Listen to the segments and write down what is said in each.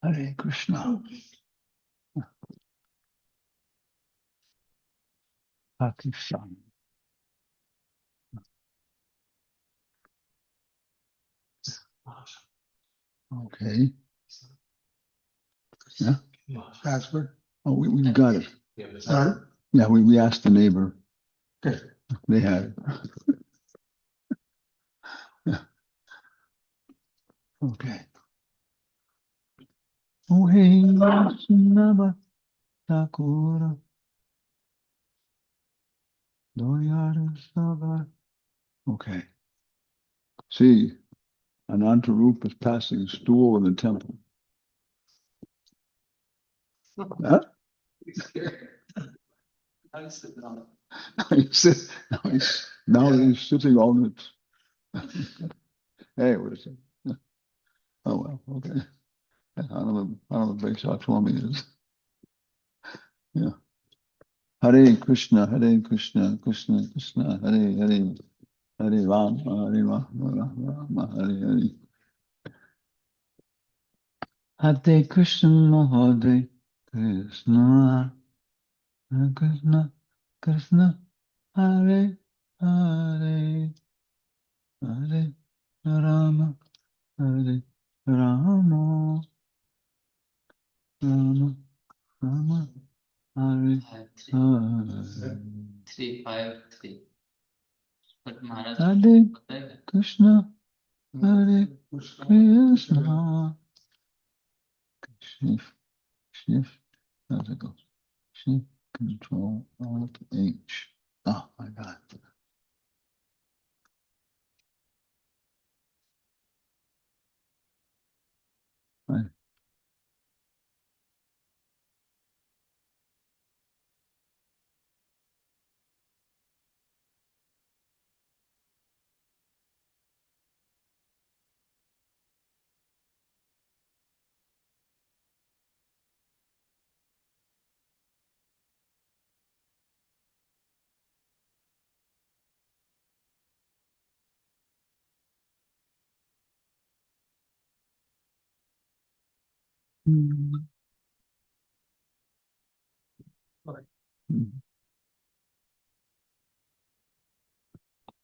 Hare Krishna. Pakistan. Okay. Yeah. Password? Oh, we got it. Yeah, we asked the neighbor. They had it. Yeah. Okay. Oh, hey, Nava Takura. Doyara Sava. Okay. See, Anantarupa is passing a stool in the temple. Huh? Now he's sitting on it. Hey, what is it? Oh, well, okay. I don't know what Swami is. Yeah. Hare Krishna, Krishna Krishna, Hare Hare, Hare Rama, Rama, Hare Hare. Hare Krishna, Hare Krishna, Hare Krishna, Krishna, Hare Hare, Hare Rama, Hare Rama, Rama, Rama, Hare Hare. 353. But Maharaj, Hare Krishna, Hare Krishna. Shift, how's it go? Shift, Control, Alt, H. Oh, I got it. Right.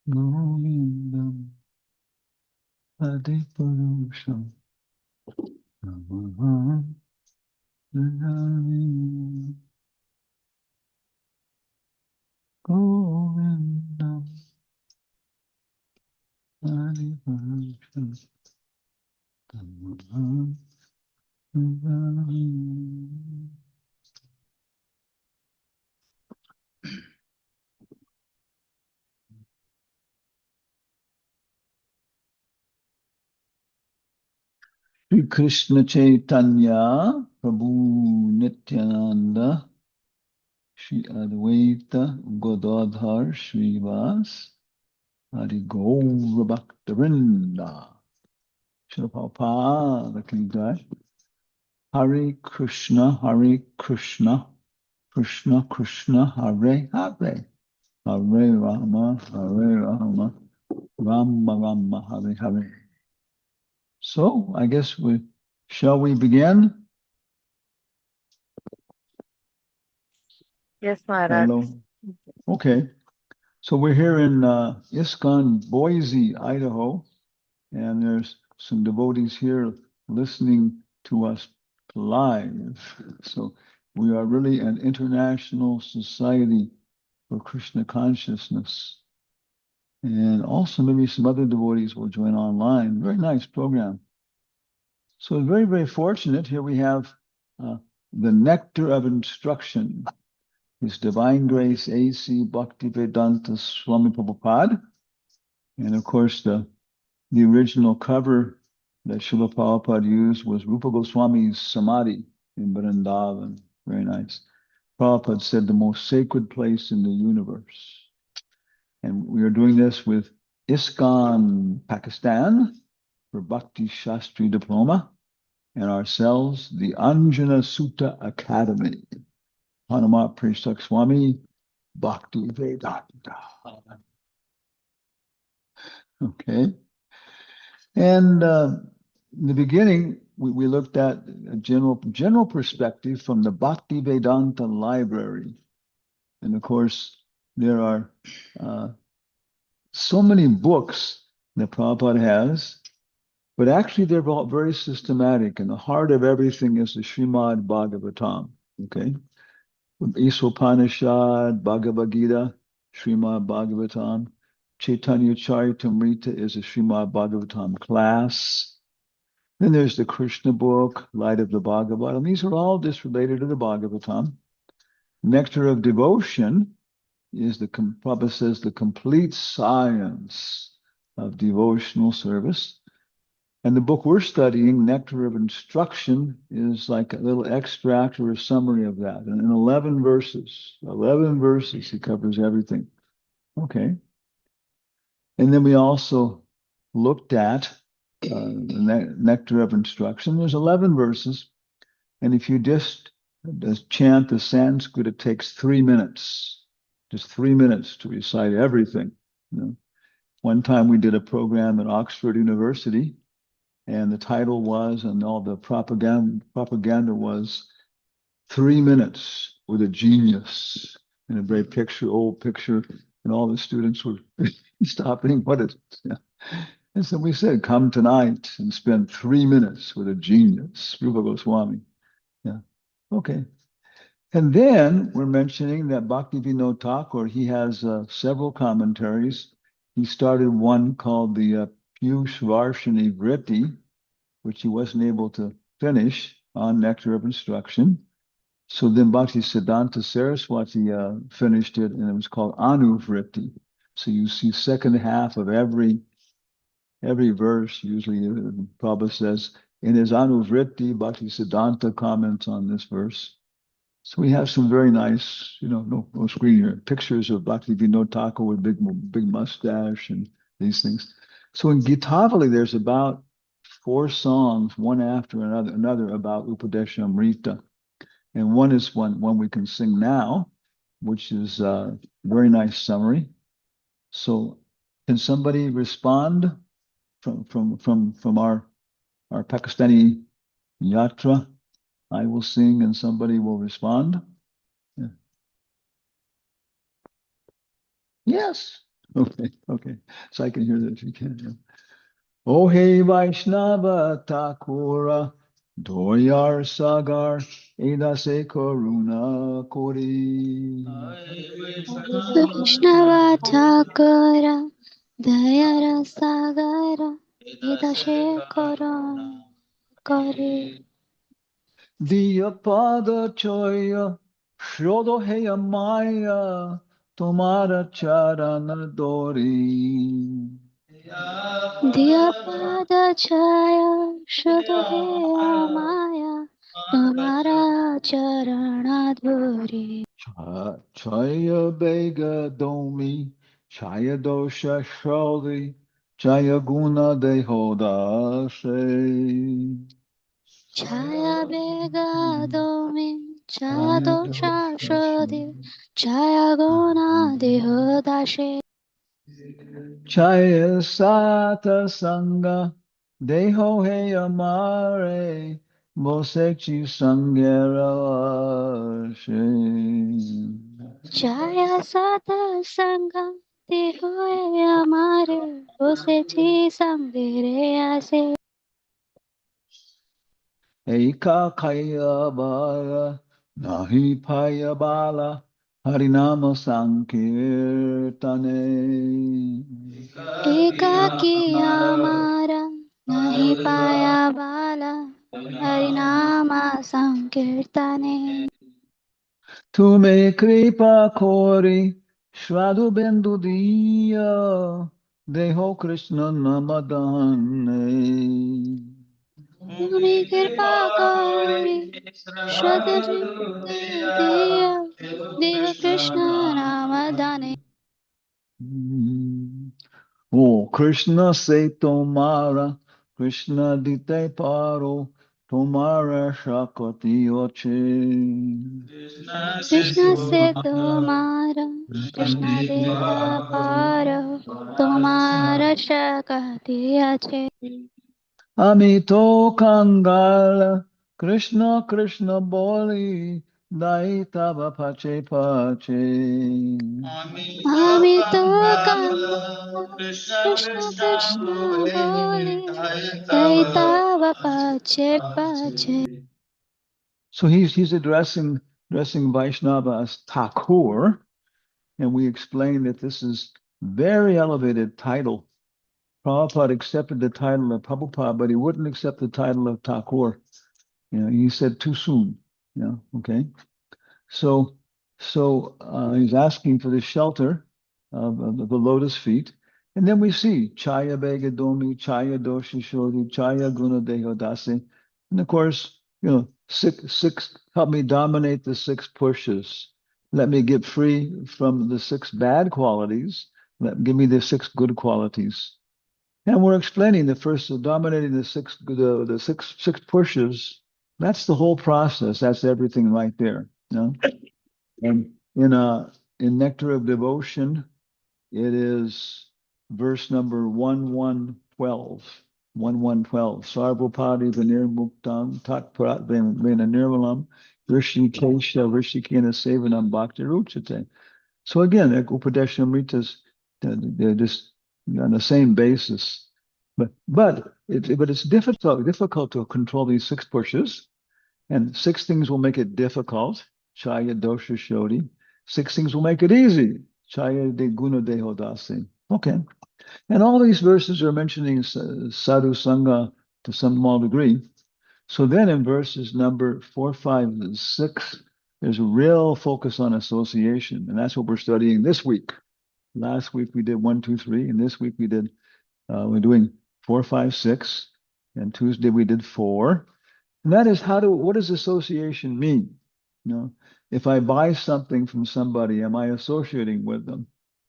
Govindam Adipurusham Namaham Jajami Govindam Adipurusham Namaham Jajami. Sri Krishna Chaitanya Prabhu Nityananda Shri Advaita Godadhar Srivas Hari Gaura Bhaktarinda Shri Prabhupada Ki Jai. Hare Krishna Krishna Krishna Hare Hare Hare Rama Rama Rama Hare Hare. So I guess shall we begin? Yes, Maharaj. Hello. Okay. So we're here in ISKCON Boise, Idaho, and there's some devotees here listening to us live. So we are really an international society for Krishna consciousness. And also maybe some other devotees will join online. Very nice program. So very, very fortunate. Here we have the Nectar of Instruction. His Divine Grace A.C. Bhaktivedanta Swami Prabhupada. And of course, the original cover that Srila Prabhupada used was Rupa Goswami's Samadhi in Vrindavan. Very nice. Prabhupada said the most sacred place in the universe. And we are doing this with ISKCON Pakistan for Bhakti Shastri Diploma, and ourselves, the Anjana Sutta Academy. Hanumat Presaka Swami Bhakti Vedanta. Okay. And in the beginning, we looked at a general perspective from the Bhakti Vedanta Library. And of course, there are so many books that Prabhupada has, but actually they're all very systematic. And the heart of everything is the Srimad Bhagavatam. Okay? Isopanishad, Bhagavad Gita, Srimad Bhagavatam. Chaitanya Charitamrita is a Srimad Bhagavatam class. Then there's the Krishna book, Light of the Bhagavatam. These are all just related to the Bhagavatam. Nectar of Devotion is Prabhupada says, the complete science of devotional service. And the book we're studying, Nectar of Instruction, is like a little extract or a summary of that. And in 11 verses, he covers everything. Okay. And then we also looked at the Nectar of Instruction. There's 11 verses. And if you just chant the Sanskrit, it takes 3 minutes, just 3 minutes to recite everything. You know? One time we did a program at Oxford University, and the title was, and all the propaganda was 3 minutes with a genius, and a very old picture, and all the students were stopping. What is it? Yeah. And so we said, come tonight and spend 3 minutes with a genius, Rupa Goswami. Yeah. Okay. And then we're mentioning that Bhakti Vinod Thakur, he has several commentaries. He started one called the Piyush Varshini Vritti, which he wasn't able to finish on Nectar of Instruction. So then Bhakti Siddhanta Saraswati finished it, and it was called Anuvritti. So you see second half of every verse, usually Prabhupada says, in his Anuvritti, Bhakti Siddhanta comments on this verse. So we have some very nice, no screen here, pictures of Bhakti Vinod Thakur with big mustache and these things. So in Gitavali, there's about 4 songs, one after another about Upadesha Amrita. And one is one we can sing now, which is a very nice summary. So can somebody respond from our Pakistani yatra? I will sing and somebody will respond. Yeah. Yes. Okay. So I can hear that if you can. Yeah. Oh hey Vaishnava Thakura Doyar Sagar Edase Karuna Kori. Vaishnava Thakura Dayara Sagara Idashe Koran Kore Diya Pada Choya Shrodo Heya Maya Tomara Charana Dori. Diya Pada Chaya Shuddha Heya Maya Tumara Charana Dhuri Chaya Bega Domi Chaya Dosha Shraudi Chaya Guna Dehoda Se. Chaya Bega Domi Chaya Dosha Shodhi Chaya Guna Dehodashe Chaya Sata Sangha Deho He Amare Mosekchi Sangera Chaya Sata Sangha Dehoye Amare Osechi Sangere Ase Eka Kaya Bala Nahi Paya Bala Harinama Sankirtane. Ekaki Amara Nahi Paya Bala Harinama Sankirtane Tume kripa kori Shvadu Bendu Diya Deho Krishna Namadane. Tumi Kirpa Gauri Shradha Diya Deha Krishna Ramadane Oh, Krishna se tomara, Krishna dite paro, tomara shakati oche. Krishna se Tomara Krishna Deta Paro Tomara Shakati Ache Amito Kangala Krishna Krishna Boli Daitava Pache Pache. আমি তো কাঙ্গাল কৃষ্ণ কৃষ্ণ বলে তাই তাওয়া পাছে পাছে. So he's addressing Vaishnava as Thakur, and we explained that this is very elevated title. Prabhupada accepted the title of Prabhupada, but he wouldn't accept the title of Thakur. You know, he said too soon. Yeah, okay. So he's asking for the shelter of the lotus feet. And then we see Chaya Begadomi, Chaya Doshi Shodi, Chaya Guna Dehodase. And of course, you know, six, help me dominate the six pushes. Let me get free from the six bad qualities. Give me the six good qualities. And we're explaining the first, dominating the six pushes. That's the whole process. That's everything right there. You know? And in Nectar of Devotion, it is verse number 1112. 1112. Sarvapadi Vinirmuktam Tat Prat Vinirmalam Rishikesha Rishikena Sevanam Bhakti Ruchate. So again, Upadeshamritas, they're just on the same basis. But it's difficult to control these six pushes. And six things will make it difficult. Chaya dosha shodhi. Six things will make it easy. Chaya de guna dehodasi. Okay. And all these verses are mentioning sadhu sangha to some small degree. So then in verses number 4, 5, and 6, there's a real focus on association. And that's what we're studying this week. Last week we did 1, 2, 3, and this week we're doing 4, 5, 6, and Tuesday we did 4. And that is what does association mean? You know, if I buy something from somebody, am I associating with them?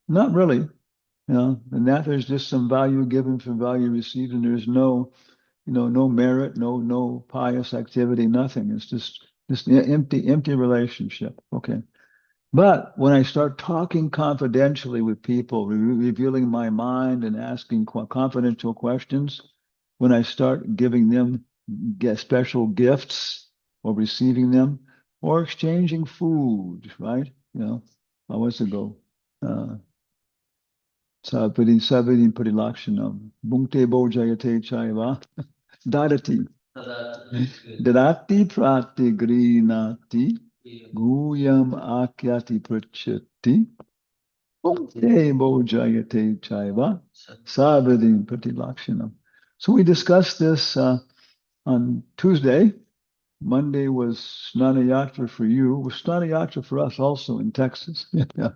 Not really. You know, and that there's just some value given for value received, and there's no, no merit, no pious activity, nothing. It's just empty relationship. Okay. But when I start talking confidentially with people, revealing my mind and asking confidential questions, when I start giving them special gifts or receiving them or exchanging food, right? You know, how was it go? Savidi Parilakshanam. Bhunte Bojayate Chaiva. Dadati. Dadati Prati Grinati. Guyam Akyati Prachati. Bhunte Bojayate Chaiva. Savidi Parilakshanam. So we discussed this on Tuesday. Monday was Snana Yatra for you. It was Snana Yatra for us also in Texas. Yeah.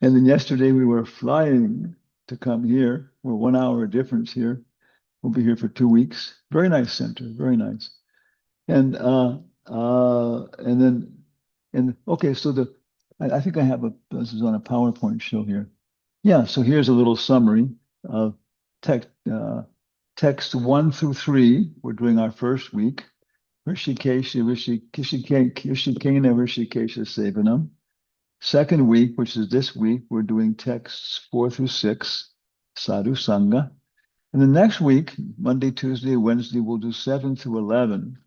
And then yesterday we were flying to come here. We're 1 hour difference here. We'll be here for 2 weeks. Very nice center, very nice. And okay, so I think I have this is on a PowerPoint show here. Yeah, so here's a little summary of text 1 through 3. We're doing our first week. Rishikesha Sevanam. Second week, which is this week, we're doing texts 4 through 6, Sadhu Sangha. And the next week, Monday, Tuesday, Wednesday, we'll do 7 through 11,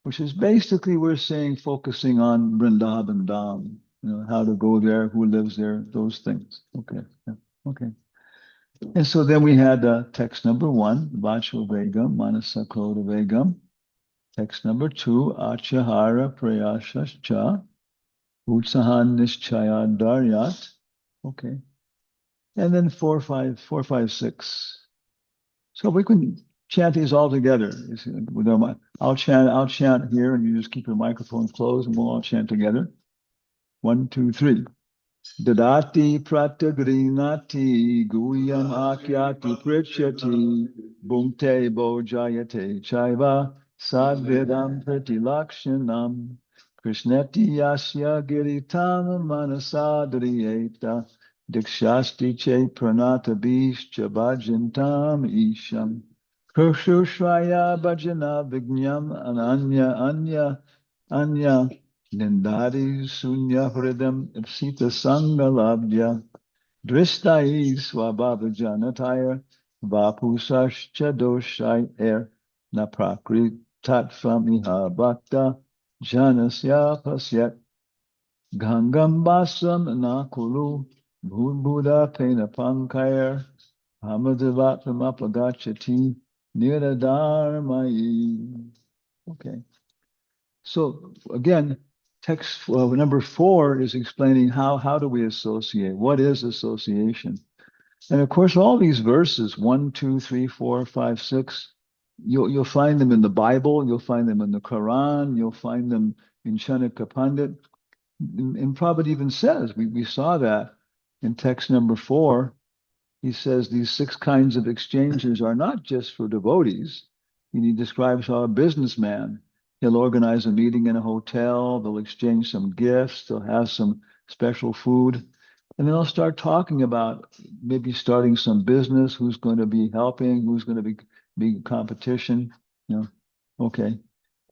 which is basically we're saying focusing on Vrindavan Dham, how to go there, who lives there, those things. Okay. Yeah. Okay. And so then we had text number 1, Vacho Vegam, Manasa Krodha Vegam. Text number 2, Achahara Prayasha Cha. Utsahan Nishchaya Daryat. Okay. And then 4, 5, 6. So we can chant these all together. I'll chant here, and you just keep your microphone closed, and we'll all chant together. 1, 2, 3. Dadati pratagrinati guyam akyati prichyati bhunte bojayate chaiva sadvidam pratilakshanam krishneti yasya giritam manasadriyeta dikshasti che pranata bhishcha bhajantam isham krushushvaya bhajana vignyam anya Nindari sunya hridam ipsita sangalabdya dristai swabhava janataya vapusascha doshai na prakritat swamiha bhakta janasya pasyat gangam basam na kulu bhuda pena pankaya Hamadavatamapagachati Niradharmayi. Okay. So again, text number 4 is explaining how do we associate? What is association? And of course, all these verses, 1, 2, 3, 4, 5, 6, you'll find them in the Bible, you'll find them in the Quran, you'll find them in Chanakya Pandit. And Prabhupada even says, we saw that in text number 4. He says these 6 kinds of exchanges are not just for devotees. And he describes how a businessman, he'll organize a meeting in a hotel, they'll exchange some gifts, they'll have some special food, and then they'll start talking about maybe starting some business, who's going to be helping, who's going to be competition, you know. Okay.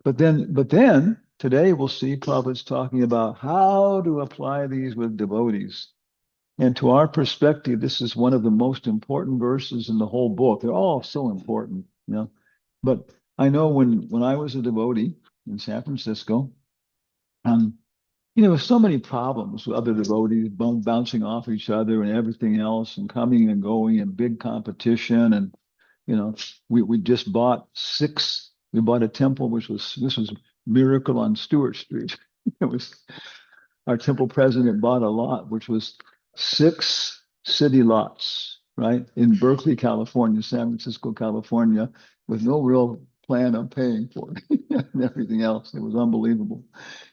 But then today we'll see Prabhupada's talking about how to apply these with devotees. And to our perspective, this is one of the most important verses in the whole book. They're all so important, you know. But I know when I was a devotee in San Francisco, there were so many problems with other devotees bouncing off each other and everything else, and coming and going, and big competition. And we just bought 6. We bought a temple, this was Miracle on Stewart Street. It was our temple president bought a lot, which was 6 city lots, right, in Berkeley, California, San Francisco, California, with no real plan on paying for it and everything else. It was unbelievable.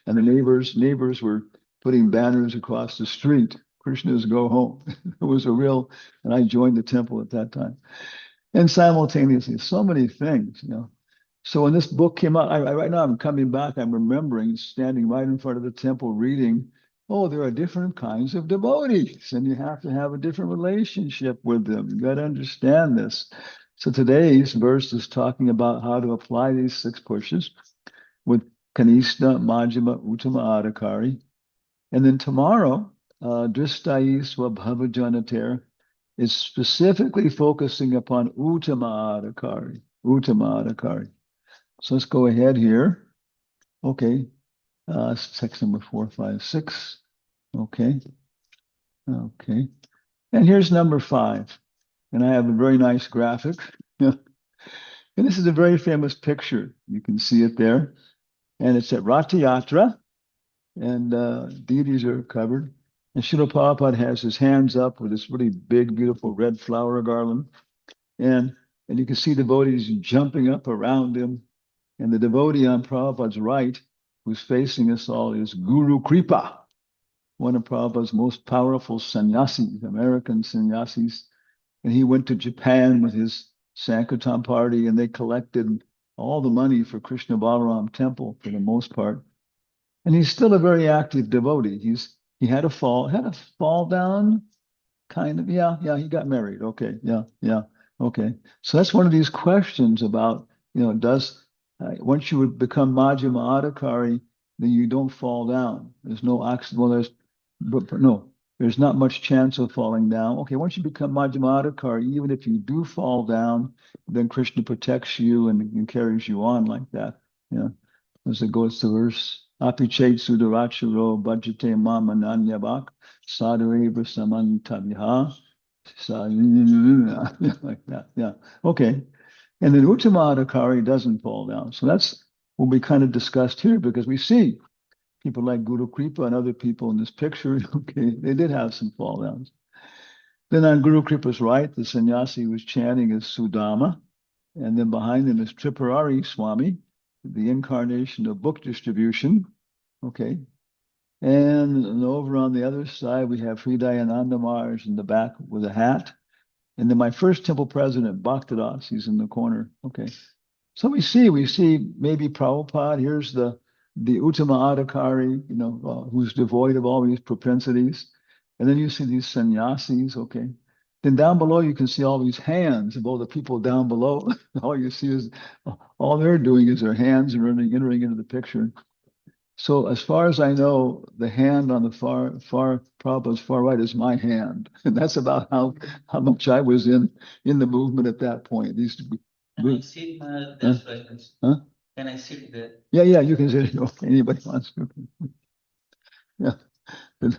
And the neighbors were putting banners across the street, Krishna's go home. It was and I joined the temple at that time. And simultaneously, so many things, So when this book came out, right now I'm coming back, I'm remembering standing right in front of the temple reading, oh, there are different kinds of devotees, and you have to have a different relationship with them. You got to understand this. So today's verse is talking about how to apply these 6 pushes with Kanishta, Majjhima, Uttama, Adhikari. And then tomorrow, Dristayi Swabhavajanater is specifically focusing upon Uttama Adhikari. Uttama Adhikari. So let's go ahead here. Okay. Text number 4, 5, 6. Okay. Okay. And here's number 5. And I have a very nice graphic. And this is a very famous picture. You can see it there. And it's at Ratha Yatra. And deities are covered. And Srila Prabhupada has his hands up with this really big, beautiful red flower garland. And you can see devotees jumping up around him. And the devotee on Prabhupada's right, who's facing us all, is Guru Kripa, one of Prabhupada's most powerful sannyasis, American sannyasis. And he went to Japan with his Sankirtan party, and they collected all the money for Krishna Balaram temple for the most part. And he's still a very active devotee. He had a fall down, kind of. Yeah, he got married. Okay, yeah, okay. So that's one of these questions about, once you would become Majjhima Adhikari, then you don't fall down. There's no accident. Well, there's not much chance of falling down. Okay, once you become Majjhima Adhikari, even if you do fall down, then Krishna protects you and carries you on like that. Yeah, as it goes to verse, Api chet sudarachuro bhajate mam ananyabhak sadhureva samantaviha. Like that. Yeah. Okay. And then Uttama Adhikari doesn't fall down. So that's what we kind of discussed here, because we see people like Guru Kripa and other people in this picture. Okay, they did have some fall downs. Then on Guru Kripa's right, the sannyasi who's chanting is Sudama. And then behind him is Tripurari Swami, the incarnation of book distribution. Okay. And over on the other side, we have Hridayananda Maharaj in the back with a hat. And then my first temple president, Bhaktadas, he's in the corner. Okay. So we see maybe Prabhupada, here's the Uttama Adhikari, who's devoid of all these propensities. And then you see these sannyasis, okay. Then down below, you can see all these hands of all the people down below. All you see is, all they're doing is their hands and entering into the picture. So as far as I know, the hand on the far Prabhupada's far right is my hand. And that's about how much I was in the movement at that point. These I sit that's right. Huh? Can I sit there? Yeah, you can sit. Anybody wants to. Yeah. The,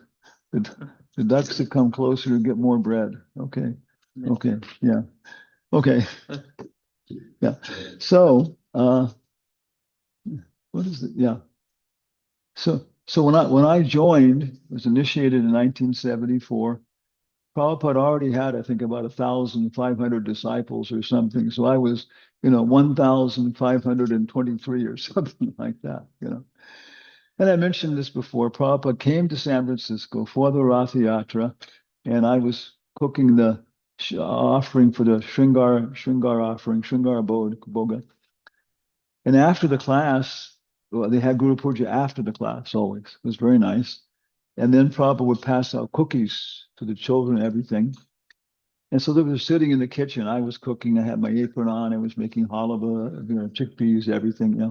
the ducks that come closer get more bread. Okay. Okay. Yeah. Okay. Yeah. So, what is it? Yeah. So when I joined, was initiated in 1974. Prabhupada already had, I think, about 1,500 disciples or something. So I was, 1,523 or something like that, And I mentioned this before. Prabhupada came to San Francisco for the Ratha Yatra, and I was cooking the offering for the Shringar offering, Shringar Boga. And after the class, well, they had Guru Puja after the class always. It was very nice. And then Prabhupada would pass out cookies to the children and everything. And so they were sitting in the kitchen. I was cooking. I had my apron on. I was making halava, chickpeas, everything,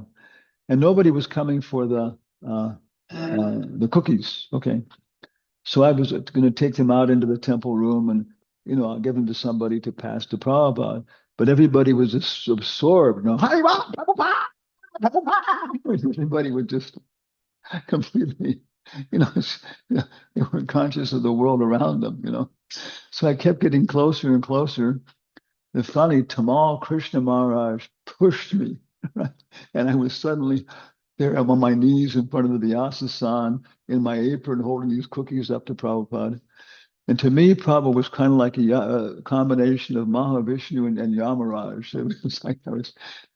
And nobody was coming for the cookies. Okay. So I was going to take them out into the temple room and, I'll give them to somebody to pass to Prabhupada. But everybody was just absorbed. Haribo, Prabhupada, Prabhupada. Everybody was just completely, they weren't conscious of the world around them. So I kept getting closer and closer. And finally, Tamal Krishna Maharaj pushed me, right? And I was suddenly there. I'm on my knees in front of the Vyasa-san in my apron holding these cookies up to Prabhupada. And to me, Prabhupada was kind of like a combination of Mahavishnu and Yamaraj. It was like I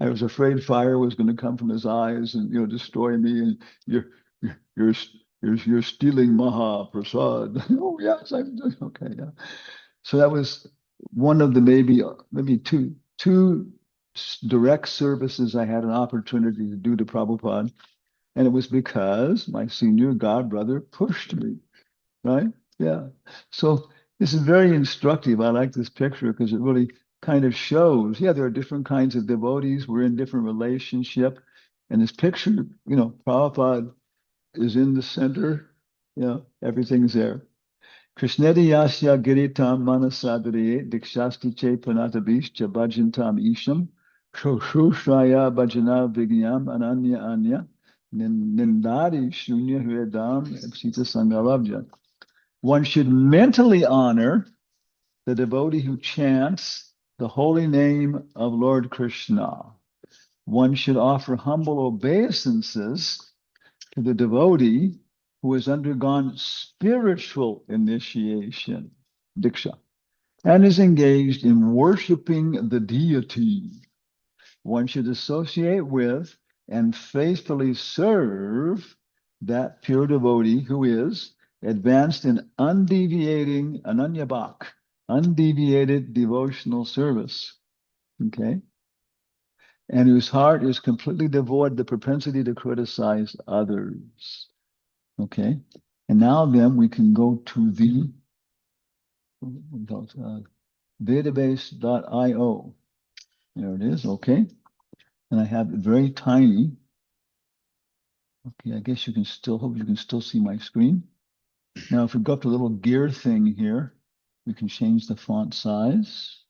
was afraid fire was going to come from his eyes and destroy me. And you're you're you're stealing Maha Prasad. Oh yes, I'm doing okay. Yeah. So that was one of the maybe two direct services I had an opportunity to do to Prabhupada, and it was because my senior god brother pushed me. Right? Yeah. So this is very instructive. I like this picture because it really kind of shows, there are different kinds of devotees. We're in different relationship. And this picture, Prabhupada is in the center. Everything's there. Krishneti yasya giritam manasadriye dikshasti che panatavischa bhajantam isham shushraya bhajana vigyam ananya anya nindari shunya hridam sita sangalavja. One should mentally honor the devotee who chants the holy name of Lord Krishna. One should offer humble obeisances to the devotee who has undergone spiritual initiation, diksha, and is engaged in worshiping the deity. One should associate with and faithfully serve that pure devotee who is advanced in undeviating ananyabhak, undeviated devotional service. Okay? And whose heart is completely devoid of the propensity to criticize others. Okay? And now then we can go to the database.io. There it is, okay? And I have it very tiny. Okay, I guess hope you can still see my screen. Now, if we go up to the little gear thing here, we can change the font size.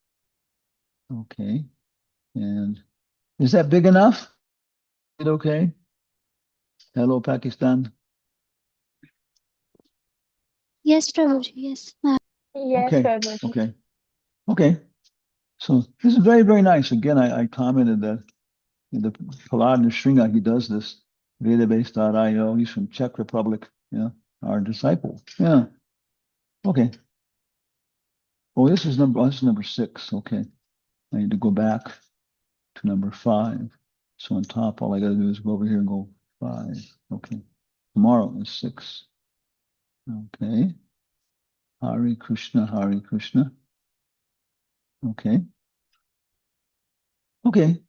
Okay. And is that big enough? Is it okay? Hello, Pakistan. Yes, Prabhuji. Yes. Yes, Okay. Prabhuji. Okay. Okay. So this is very, very nice. Again, I commented that the Prahlad Nrsinga, he does this database.io. He's from Czech Republic, our disciple. Yeah. Okay. Oh, this is number 6. Okay. I need to go back to number 5. So on top, all I got to do is go over here and go 5. Okay. Tomorrow is 6. Okay. Hare Krishna, Hare Krishna. Okay. Okay.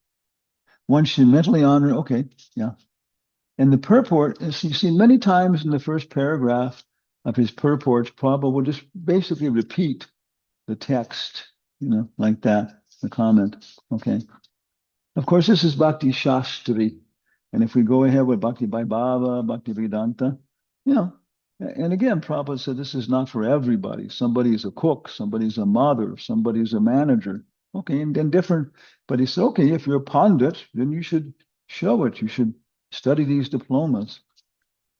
One should mentally honor. Okay. Yeah. And the purport, as you see many times in the first paragraph of his purports, Prabhupada will just basically repeat the text, like that, the comment. Okay. Of course, this is Bhakti Shastri. And if we go ahead with Bhakti Vaibhava, Bhakti Vedanta, and again, Prabhupada said this is not for everybody. Somebody is a cook, somebody's a mother, somebody's a manager. Okay, and then different, but he said, okay, if you're a pundit, then you should show it. You should study these diplomas.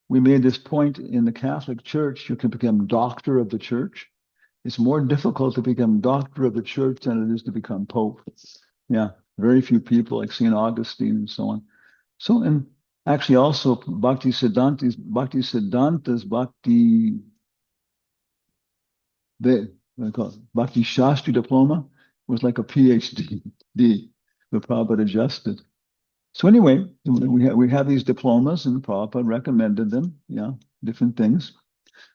We made this point in the Catholic Church, you can become doctor of the church. It's more difficult to become doctor of the church than it is to become pope. Yeah, very few people like St. Augustine and so on. So, and actually also what do I call it? Bhakti Shastri diploma was like a PhD, the Prabhupada adjusted. So anyway, we have these diplomas and Prabhupada recommended them, yeah, different things.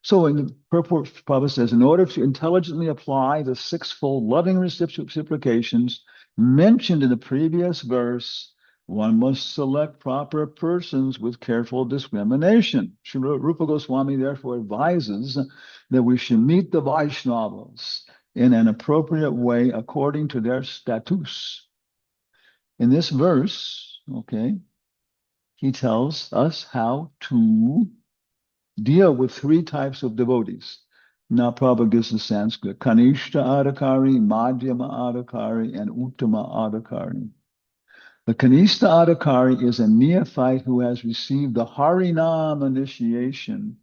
So in the purport, Prabhupada says, in order to intelligently apply the sixfold loving reciprocations mentioned in the previous verse, one must select proper persons with careful discrimination. Srila Rupa Goswami therefore advises that we should meet the Vaishnavas in an appropriate way according to their status. In this verse, okay, he tells us how to deal with three types of devotees. Now Prabhupada gives the Sanskrit: Kanishta Adhikari, Madhyama Adhikari, and Uttama Adhikari. The Kanishta Adhikari is a neophyte who has received the Harinam initiation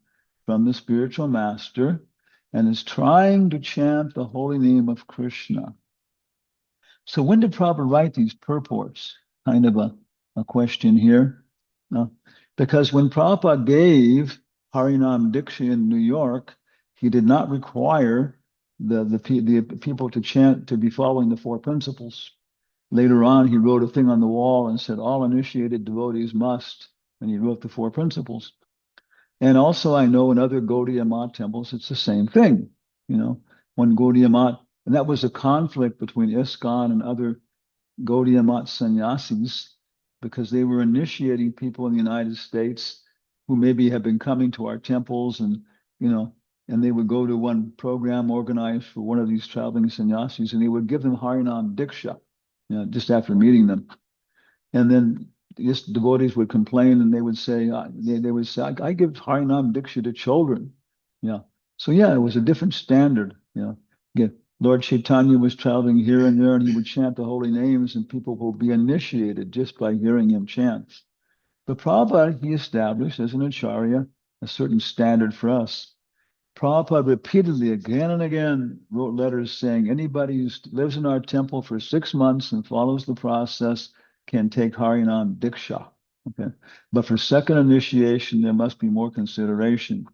from the spiritual master and is trying to chant the holy name of Krishna. So when did Prabhupada write these purports? Kind of a question here. Because when Prabhupada gave Harinam Diksha in New York, he did not require the people to chant, to be following the four principles. Later on, he wrote a thing on the wall and said, all initiated devotees must, and he wrote the four principles. And also I know in other Gaudiya Math temples, it's the same thing. You know, one Gaudiya Math, and that was a conflict between ISKCON and other Gaudiya Math sannyasis, because they were initiating people in the United States who maybe have been coming to our temples, and and they would go to one program organized for one of these traveling sannyasis, and they would give them Harinam Diksha, just after meeting them. And then these devotees would complain, and they would say, I give Harinam Diksha to children. Yeah. So yeah, it was a different standard. Again, Lord Chaitanya was traveling here and there, and he would chant the holy names, and people will be initiated just by hearing him chant. But Prabhupada, he established as an acharya a certain standard for us. Prabhupada repeatedly, again and again, wrote letters saying anybody who lives in our temple for 6 months and follows the process can take Harinam Diksha. Okay, but for second initiation, there must be more consideration.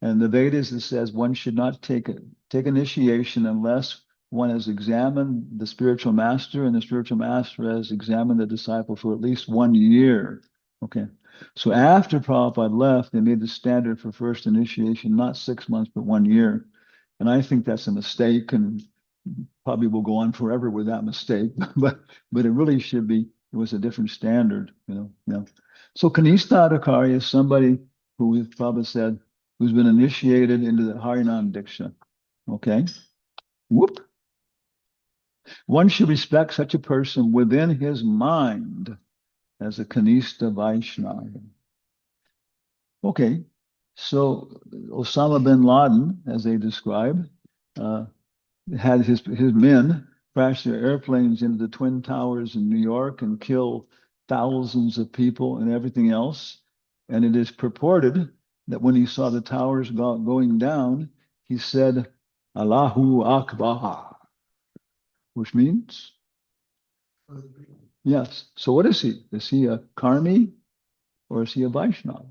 And the Vedas, it says one should not take initiation unless one has examined the spiritual master, and the spiritual master has examined the disciple for at least 1 year. Okay. So after Prabhupada left, they made the standard for first initiation, not 6 months, but 1 year. And I think that's a mistake, and probably will go on forever with that mistake. but it really should be, it was a different standard, So Kanishta Adhikari is somebody who Prabhupada said, who's been initiated into the Harinam Diksha. Okay? Whoop. One should respect such a person within his mind as a Kanishta Vaishnava. Okay, so Osama bin Laden, as they describe, had his men crash their airplanes into the Twin Towers in New York and kill thousands of people and everything else. And it is purported that when he saw the towers going down, he said, Allahu Akbar, which means, yes. So what is he? Is he a Karmi or is he a Vaishnava?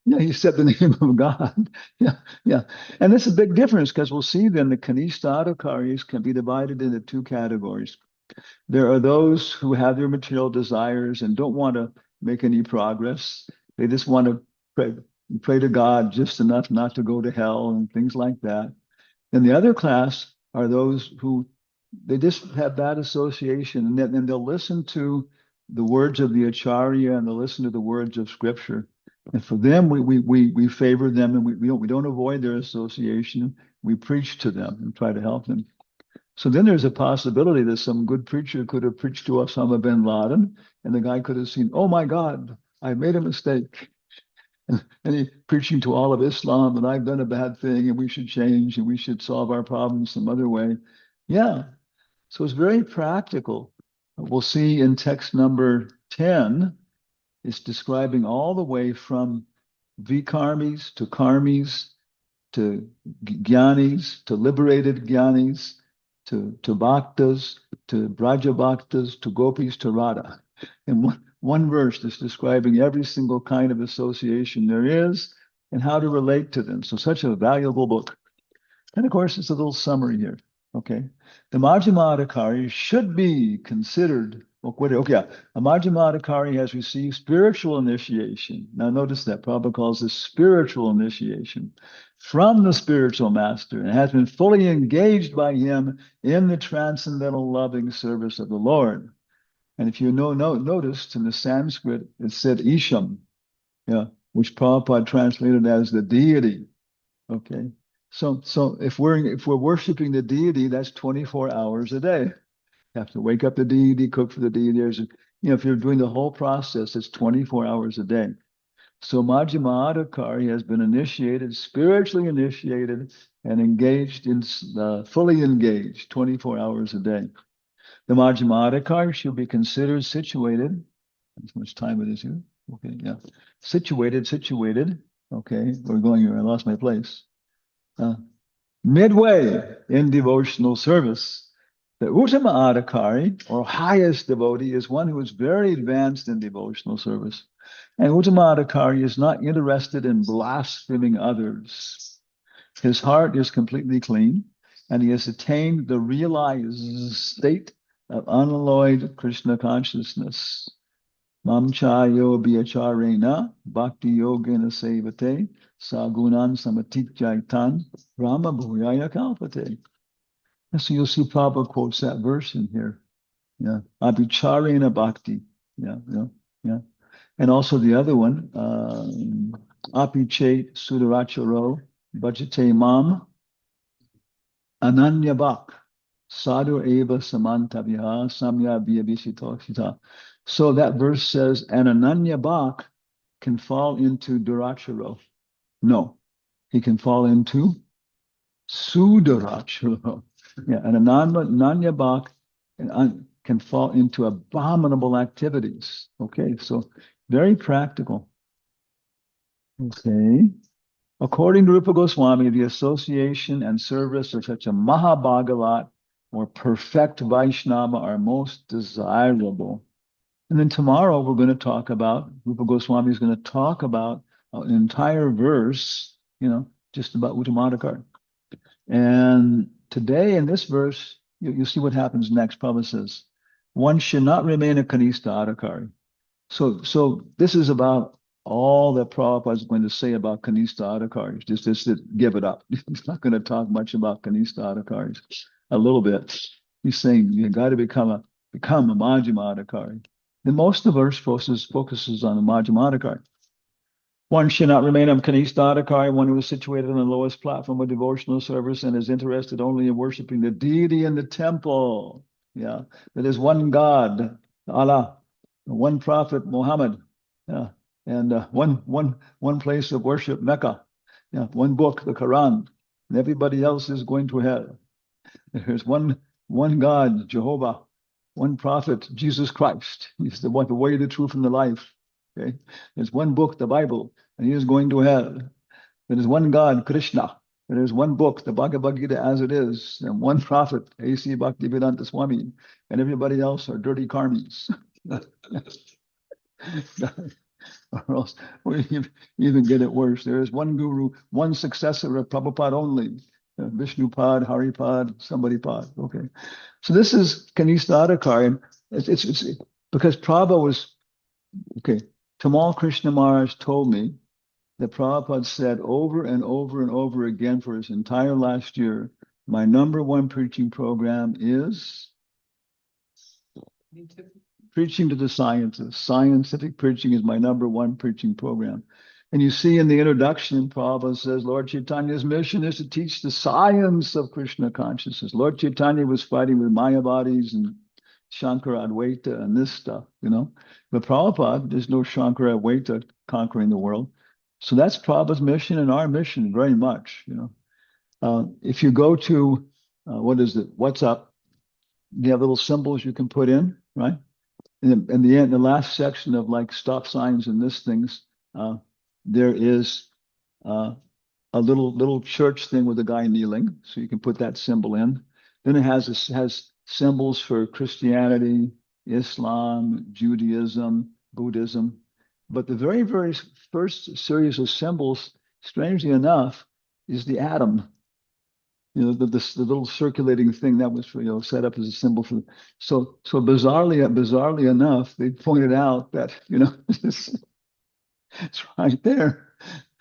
Yeah, he said the name of God. Yeah, yeah. And it's a big difference, because we'll see then the Kanishta Adhikaris can be divided into two categories. There are those who have their material desires and don't want to make any progress. They just want to pray to God just enough not to go to hell and things like that. And the other class are those who they just have bad association, and they'll listen to the words of the Acharya, and they'll listen to the words of Scripture. And for them, we favor them, and we don't avoid their association. We preach to them and try to help them. So then there's a possibility that some good preacher could have preached to Osama bin Laden, and the guy could have seen, oh my God, I made a mistake. And he preaching to all of Islam that I've done a bad thing and we should change and we should solve our problems some other way. Yeah. So it's very practical. We'll see in text number 10, it's describing all the way from vikarmis to jnanis, to liberated jnanis, to bhaktas, to braja bhaktas, to gopis, to Radha. And one verse is describing every single kind of association there is and how to relate to them. So such a valuable book. And of course, it's a little summary here. Okay. The Majjhimadhikari should be considered. Okay, a Majjhimadhikari has received spiritual initiation. Now, notice that Prabhupada calls this spiritual initiation from the spiritual master and has been fully engaged by him in the transcendental loving service of the Lord. And if you noticed in the Sanskrit, it said Isham, yeah, which Prabhupada translated as the deity. Okay. So if we're worshiping the deity, that's 24 hours a day. You have to wake up the deity, cook for the deity. If you're doing the whole process, it's 24 hours a day. So Majjhimadhikari has been initiated, spiritually initiated, and engaged fully engaged 24 hours a day. The Majjhimadhikari should be considered situated. How much time it is here? Okay, yeah. Situated. Okay, we're going here. I lost my place. Midway in devotional service. The Uttama Adhikari, or highest devotee, is one who is very advanced in devotional service. And Uttama Adhikari is not interested in blaspheming others. His heart is completely clean, and he has attained the realized state of unalloyed Krishna consciousness. Mamchayo biacharena bhakti yogena sevate sagunan samatitjaitan Rama bhuyaya kalpate. And so you'll see Prabhupada quotes that verse in here. Yeah. Abhicharena bhakti. Yeah. And also the other one, Apiche sudaracharo bhajate mam ananya bhak. Sadhu eva samantavya samya vyabhisitoshita. So that verse says, an Ananya Bhak can fall into Duracharo. No, he can fall into Suduracharo. Yeah, an Ananya Bhak can fall into abominable activities. Okay, so very practical. Okay. According to Rupa Goswami, the association and service of such a Mahabhagavat or perfect Vaishnava are most desirable. And then tomorrow we're going to talk about, Rupa Goswami is going to talk about an entire verse, just about Uttamadhikari. And today in this verse, you'll see what happens next. Prabhupada says, one should not remain a Kanista Adhikari. So this is about all that Prabhupada is going to say about Kanista Adhikaris. Just to give it up. He's not going to talk much about Kanista Adhikaris. A little bit. He's saying you got to become a Majjhima Adhikari. And most of the verse focuses on the Majjhima Adhikari. One should not remain a Kanista Adhikari, one who is situated on the lowest platform of devotional service and is interested only in worshiping the deity in the temple. Yeah, that is one God, Allah, one prophet, Muhammad. Yeah, and one place of worship, Mecca. Yeah, one book, the Quran, and everybody else is going to hell. There's one God, Jehovah, one prophet, Jesus Christ. He's the way, the truth, and the life. Okay, there's one book, the Bible, and he is going to hell. There is one God, Krishna. There is one book, the Bhagavad Gita as it is, and one prophet, A.C. Bhaktivedanta Swami, and everybody else are dirty karmis. Or else we even get it worse. There is one guru, one successor of Prabhupada only. Vishnupad, Haripad, somebody pod. Okay. So this is Kanista Adhikari. It's because Prabhupada was, okay, Tamal Krishna Maharaj told me that Prabhupada said over and over and over again for his entire last year, my number one preaching program is preaching to the scientists. Scientific preaching is my number one preaching program. And you see in the introduction, Prabhupada says, Lord Chaitanya's mission is to teach the science of Krishna consciousness. Lord Chaitanya was fighting with Mayavadis and Shankara Advaita and this stuff, But Prabhupada, there's no Shankara Advaita conquering the world. So that's Prabhupada's mission and our mission very much. If you go to what is it? What's up? You have little symbols you can put in, right? In the end, the last section of like stop signs and this things, there is uh, a little church thing with a guy kneeling, so you can put that symbol in. Then it has symbols for Christianity, Islam, Judaism, Buddhism. But the very first series of symbols, strangely enough, is the atom. The little circulating thing that was set up as a symbol for. So bizarrely enough, they pointed out that it's right there.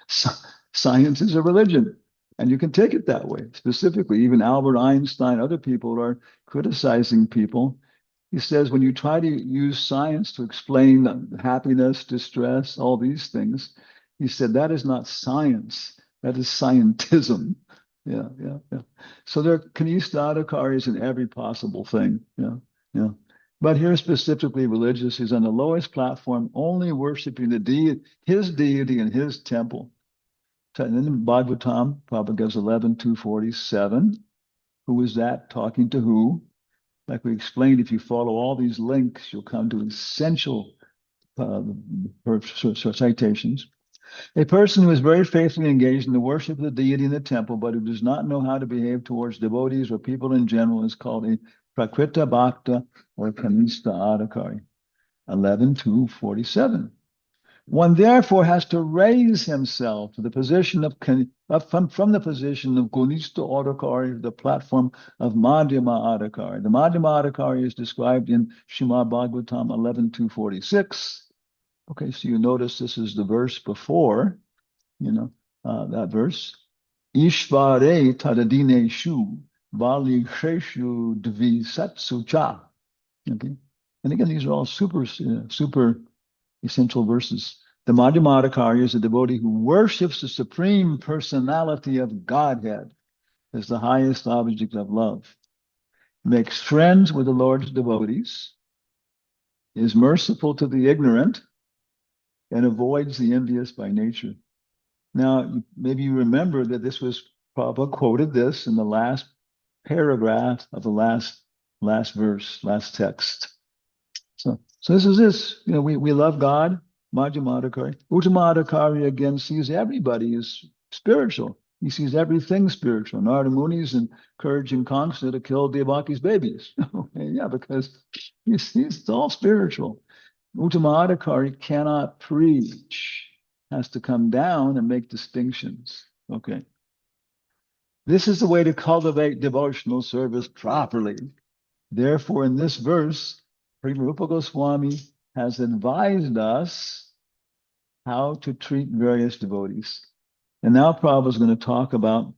So, science is a religion, and you can take it that way. Specifically, even Albert Einstein, other people are criticizing people. He says when you try to use science to explain happiness, distress, all these things, he said that is not science. That is scientism. Yeah. So there are kanistadakaris in every possible thing. Yeah. But here specifically religious is on the lowest platform, only worshiping his deity in his temple. And then in Bhagavatam, Prabhupada gives 11.247. Who is that talking to who? Like we explained, if you follow all these links, you'll come to essential citations. A person who is very faithfully engaged in the worship of the deity in the temple, but who does not know how to behave towards devotees or people in general, is called a prakrita bhakta or kanista adhikari. 11.247. One therefore has to raise himself to the position from the position of Gunista Adhikari to the platform of Madhyama Adhikari. The Madhyama Adhikari is described in Srimad Bhagavatam 11.246. Okay, so you notice this is the verse before, that verse. Ishvare tadadineshu valiksheshu dvi satsu cha. Okay, and again, these are all super essential verses. The Madhyamadhikari is a devotee who worships the supreme personality of Godhead as the highest object of love, makes friends with the Lord's devotees, is merciful to the ignorant, and avoids the envious by nature. Now, maybe you remember that this was Prabhupada quoted this in the last paragraph of the last verse, text. So this is this. We love God. Madhyamadhikari. Uttamadhikari again sees everybody as spiritual. He sees everything spiritual. Narada Muni is encouraging Kamsa to kill Devaki's babies. Okay, yeah, because it's all spiritual. Uttamadhikari cannot preach, has to come down and make distinctions. Okay. This is the way to cultivate devotional service properly. Therefore, in this verse, Rupa Goswami has advised us how to treat various devotees. And now Prabhupada is going to talk about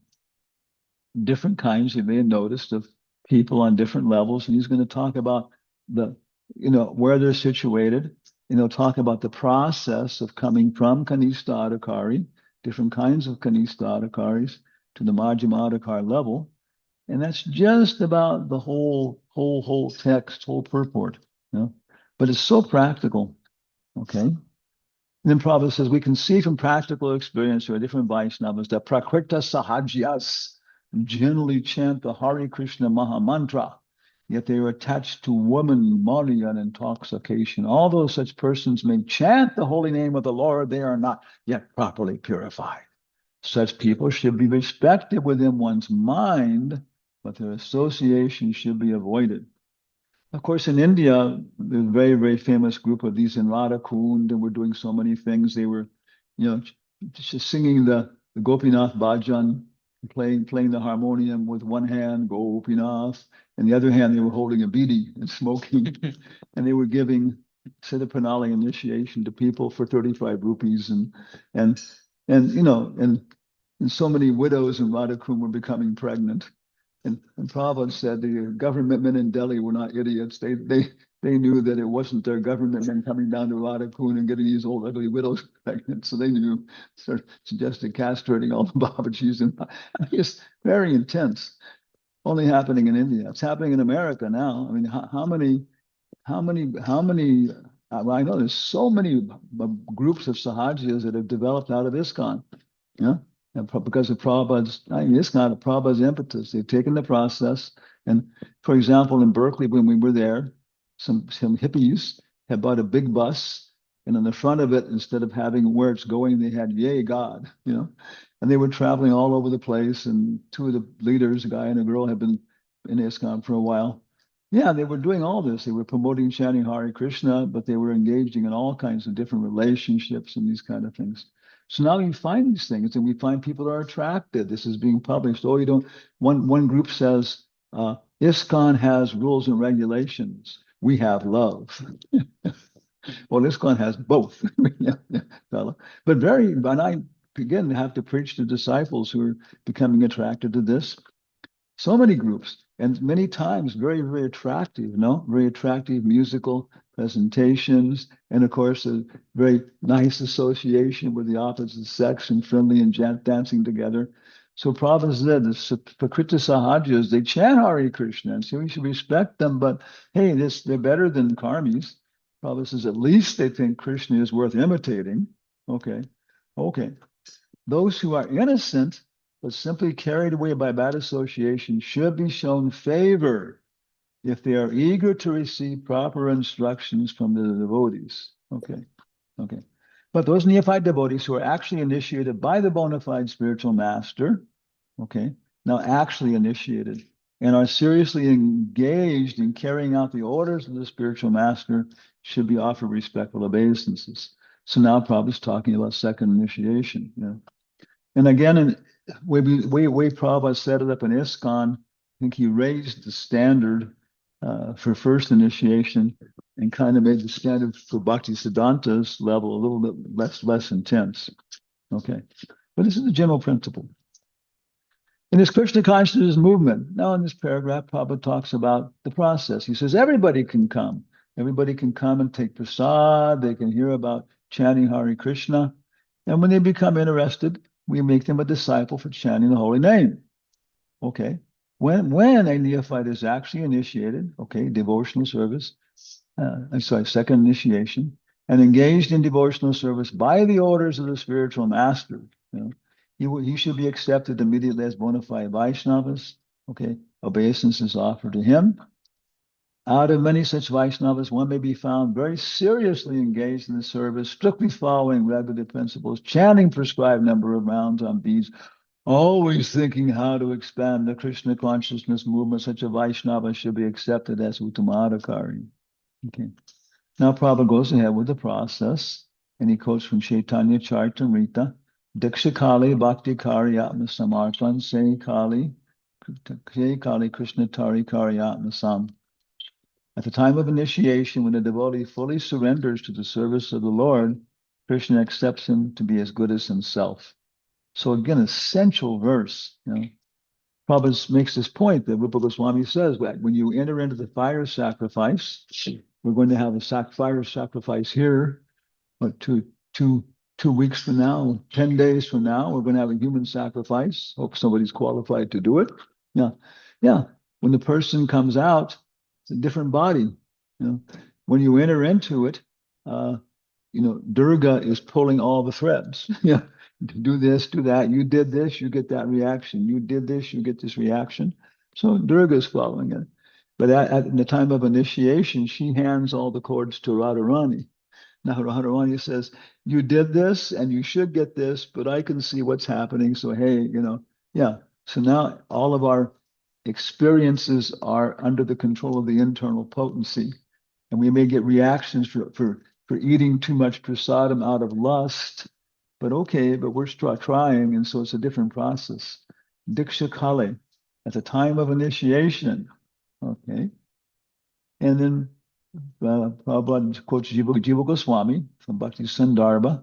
different kinds, you may have noticed, of people on different levels. And he's going to talk about where they're situated. And he'll talk about the process of coming from Kanista Adhikari, different kinds of Kanista Adhikaris, to the Madhyamadhikar level. And that's just about the whole text, whole purport. But it's so practical. Okay. And then Prabhupada says we can see from practical experience or different Vaishnavas that Prakrita Sahajyas generally chant the Hare Krishna Maha Mantra, yet they are attached to woman, mali, and intoxication. Although such persons may chant the holy name of the Lord, they are not yet properly purified. Such people should be respected within one's mind, but their association should be avoided. Of course, in India, there's a very famous group of these in Radha Kund, and were doing so many things. They were, just singing the Gopinath Bhajan, playing the harmonium with one hand, Gopinath, and the other hand they were holding a bidi and smoking, and they were giving Siddha Pranali initiation to people for 35 rupees, and so many widows in Radha Kund were becoming pregnant. And Prabhupada said the government men in Delhi were not idiots. They knew that it wasn't their government men coming down to Radha Kund and getting these old ugly widows pregnant. So they knew, suggested castrating all the Babajis. And it's very intense. Only happening in India. It's happening in America now. I mean, how many I know there's so many groups of Sahajiyas that have developed out of ISKCON. Yeah. And because of Prabhupada's, I mean, it's not a Prabhupada's impetus. They've taken the process. And for example, in Berkeley, when we were there, some hippies had bought a big bus. And on the front of it, instead of having where it's going, they had "Yay God," and they were traveling all over the place. And two of the leaders, a guy and a girl, had been in ISKCON for a while. Yeah, they were doing all this. They were promoting chanting Hare Krishna, but they were engaging in all kinds of different relationships and these kind of things. So now you find these things, and we find people are attracted. This is being published. Oh, you don't. One group says ISKCON has rules and regulations. We have love. Well, ISKCON has both. But I again have to preach to disciples who are becoming attracted to this. So many groups, and many times very, very attractive, very attractive musical presentations, and of course, a very nice association with the opposite sex and friendly and dancing together. So Prabhupada said, the Prakriti Sahajas, they chant Hare Krishna, and so we should respect them, but hey, they're better than karmis. Prabhupada says, at least they think Krishna is worth imitating. Okay. Those who are innocent but simply carried away by bad association should be shown favor if they are eager to receive proper instructions from the devotees. Okay. But those neophyte devotees who are actually initiated by the bona fide spiritual master, okay, now actually initiated, and are seriously engaged in carrying out the orders of the spiritual master should be offered respectful obeisances. So now Prabhupada's talking about second initiation. And again, way Prabhupada set it up in ISKCON, I think he raised the standard for first initiation and kind of made the standard for Bhakti Siddhanta's level a little bit less intense. Okay. But this is the general principle. In his Krishna consciousness movement, now in this paragraph, Prabhupada talks about the process. He says everybody can come. Everybody can come and take prasad. They can hear about chanting Hare Krishna. And when they become interested, we make them a disciple for chanting the holy name. Okay. When a neophyte is actually initiated, okay, devotional service, second initiation, and engaged in devotional service by the orders of the spiritual master, he should be accepted immediately as bona fide Vaishnavas. Okay, obeisance is offered to him. Out of many such Vaishnavas, one may be found very seriously engaged in the service, strictly following regulative principles, chanting prescribed number of rounds on beads, always thinking how to expand the Krishna consciousness movement. Such a Vaishnava should be accepted as Uttamadhikari. Okay. Now Prabhupada goes ahead with the process, and he quotes from Chaitanya Charitamrita, Diksha Kali Bhakti Kari Atma Samarpan Se Kali Krishna Tari Kari Atma Sam. At the time of initiation, when the devotee fully surrenders to the service of the Lord, Krishna accepts him to be as good as himself. So again, essential verse. Prabhupada makes this point that Rupa Goswami says that when you enter into the fire sacrifice, we're going to have a fire sacrifice here, but two weeks from now, 10 days from now, we're going to have a human sacrifice. Hope somebody's qualified to do it. Yeah. When the person comes out, it's a different body. When you enter into it, Durga is pulling all the threads. Do this, do that. You did this, you get that reaction. You did this, you get this reaction. So Durga is following it. But at the time of initiation, she hands all the cords to Radharani. Now Radharani says, you did this and you should get this, but I can see what's happening. So, hey, yeah. So now all of our experiences are under the control of the internal potency. And we may get reactions for eating too much prasadam out of lust. But we're trying, and so it's a different process. Diksha Kali, at the time of initiation, okay? And then Prabhupada quotes Jiva Goswami from Bhakti Sandarbha.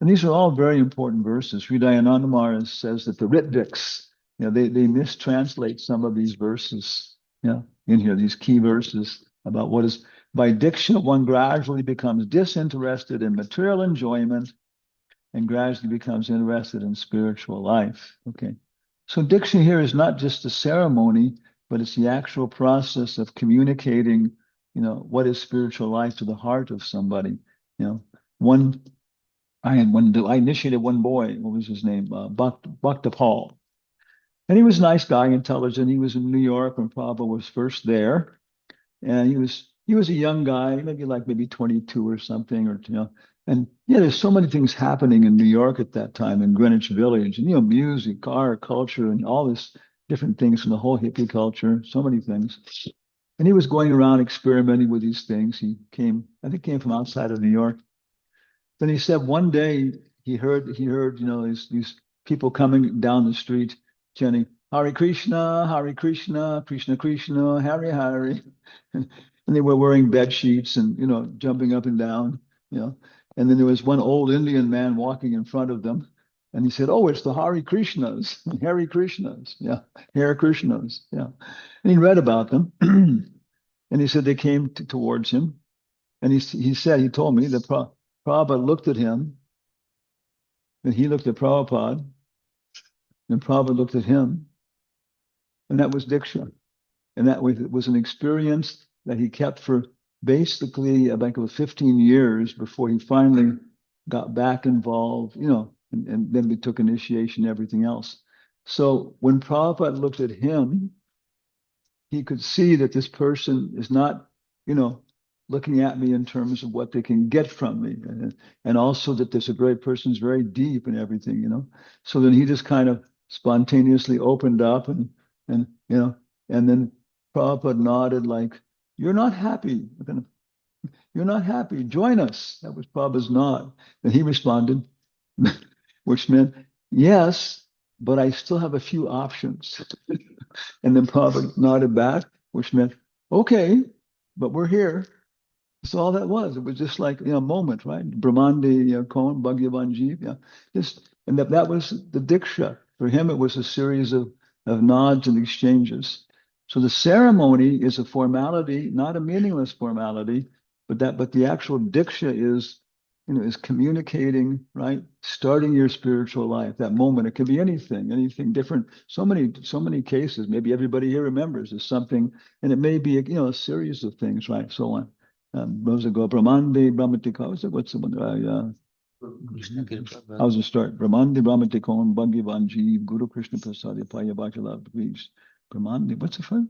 And these are all very important verses. Sri Dayananda Maharaj says that the Ritviks, they mistranslate some of these verses, in here, these key verses about what is, by Diksha, one gradually becomes disinterested in material enjoyment and gradually becomes interested in spiritual life. Okay. So Diksha here is not just a ceremony, but it's the actual process of communicating what is spiritual life to the heart of somebody. I initiated one boy. What was his name? Bhakta Paul. And he was a nice guy, intelligent. He was in New York when Prabhupada was first there. And he was a young guy, maybe 22 or something, and yeah, there's so many things happening in New York at that time in Greenwich Village, and music, art, culture, and all this different things from the whole hippie culture, so many things. And he was going around experimenting with these things. I think came from outside of New York. Then he said one day he heard these people coming down the street chanting Hare Krishna, Krishna Krishna, Hare Hare, and they were wearing bed sheets and jumping up and down, you know. And then there was one old Indian man walking in front of them, and he said, "Oh, it's the Hare Krishnas, Hare Krishnas, yeah, Hare Krishnas, yeah." And he read about them, and he said they came towards him, and he told me that Prabhupada looked at him, and he looked at Prabhupada, and Prabhupada looked at him, and that was Diksha. And that was an experience that he kept for basically, I think it was 15 years before he finally got back involved, and then we took initiation and everything else. So when Prabhupada looked at him, he could see that this person is not, looking at me in terms of what they can get from me. And also that this person's very deep and everything. So then he just kind of spontaneously opened up and then Prabhupada nodded like, "You're not happy. You're not happy. Join us." That was Prabhupada's nod. And he responded, which meant, "Yes, but I still have a few options." And then Prabhupada nodded back, which meant, "Okay, but we're here." That's all that was. It was just like a moment, right? Brahmandi Kaun Bhagyavan Jeev, yeah. And that was the Diksha. For him, it was a series of nods and exchanges. So the ceremony is a formality, not a meaningless formality, but the actual Diksha is communicating, right? Starting your spiritual life. That moment, it could be anything different. So many cases. Maybe everybody here remembers there's something, and it may be a series of things, right? So on. Those that go Brahmandi Brahmatika. What's the one? How's it start? Brahmandi Brahmatikon Bhagavan Jeev Guru Krishna Prasadi Paya Bhajala Please. Brahmandi. What's the first?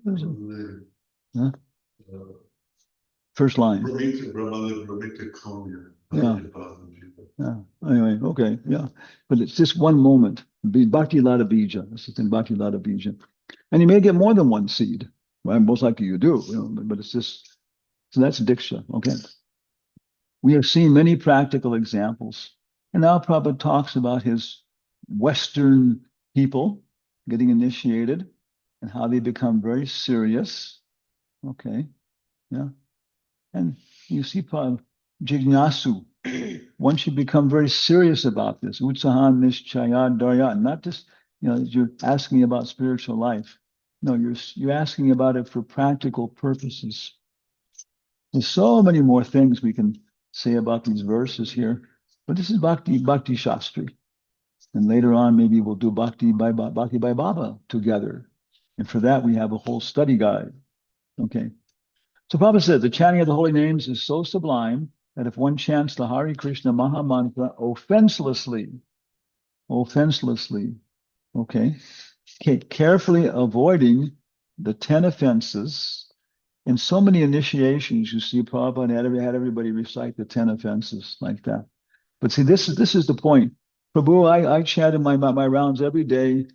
Huh? First line. Yeah. Yeah. Anyway, okay, yeah. But it's just one moment. Bhakti Lada Bija. This is in Bhakti Lada Bija. And you may get more than one seed. Right? Most likely you do, but it's just so that's Diksha. Okay. We have seen many practical examples. And now Prabhupada talks about his Western people getting initiated and how they become very serious. Okay. Yeah. And you see Jignasu. Once you become very serious about this, Utsahan Nishchaya Darya, not just, you're asking about spiritual life. No, you're asking about it for practical purposes. There's so many more things we can say about these verses here, but this is Bhakti Shastri. And later on, maybe we'll do Bhakti by Baba together. And for that, we have a whole study guide. Okay. So Prabhupada said, the chanting of the holy names is so sublime that if one chants the Hare Krishna Maha Mantra offenselessly, okay, carefully avoiding the 10 offenses. In so many initiations, you see Prabhupada had everybody recite the 10 offenses like that. But see, this is the point. Prabhu, I chanted my rounds every day,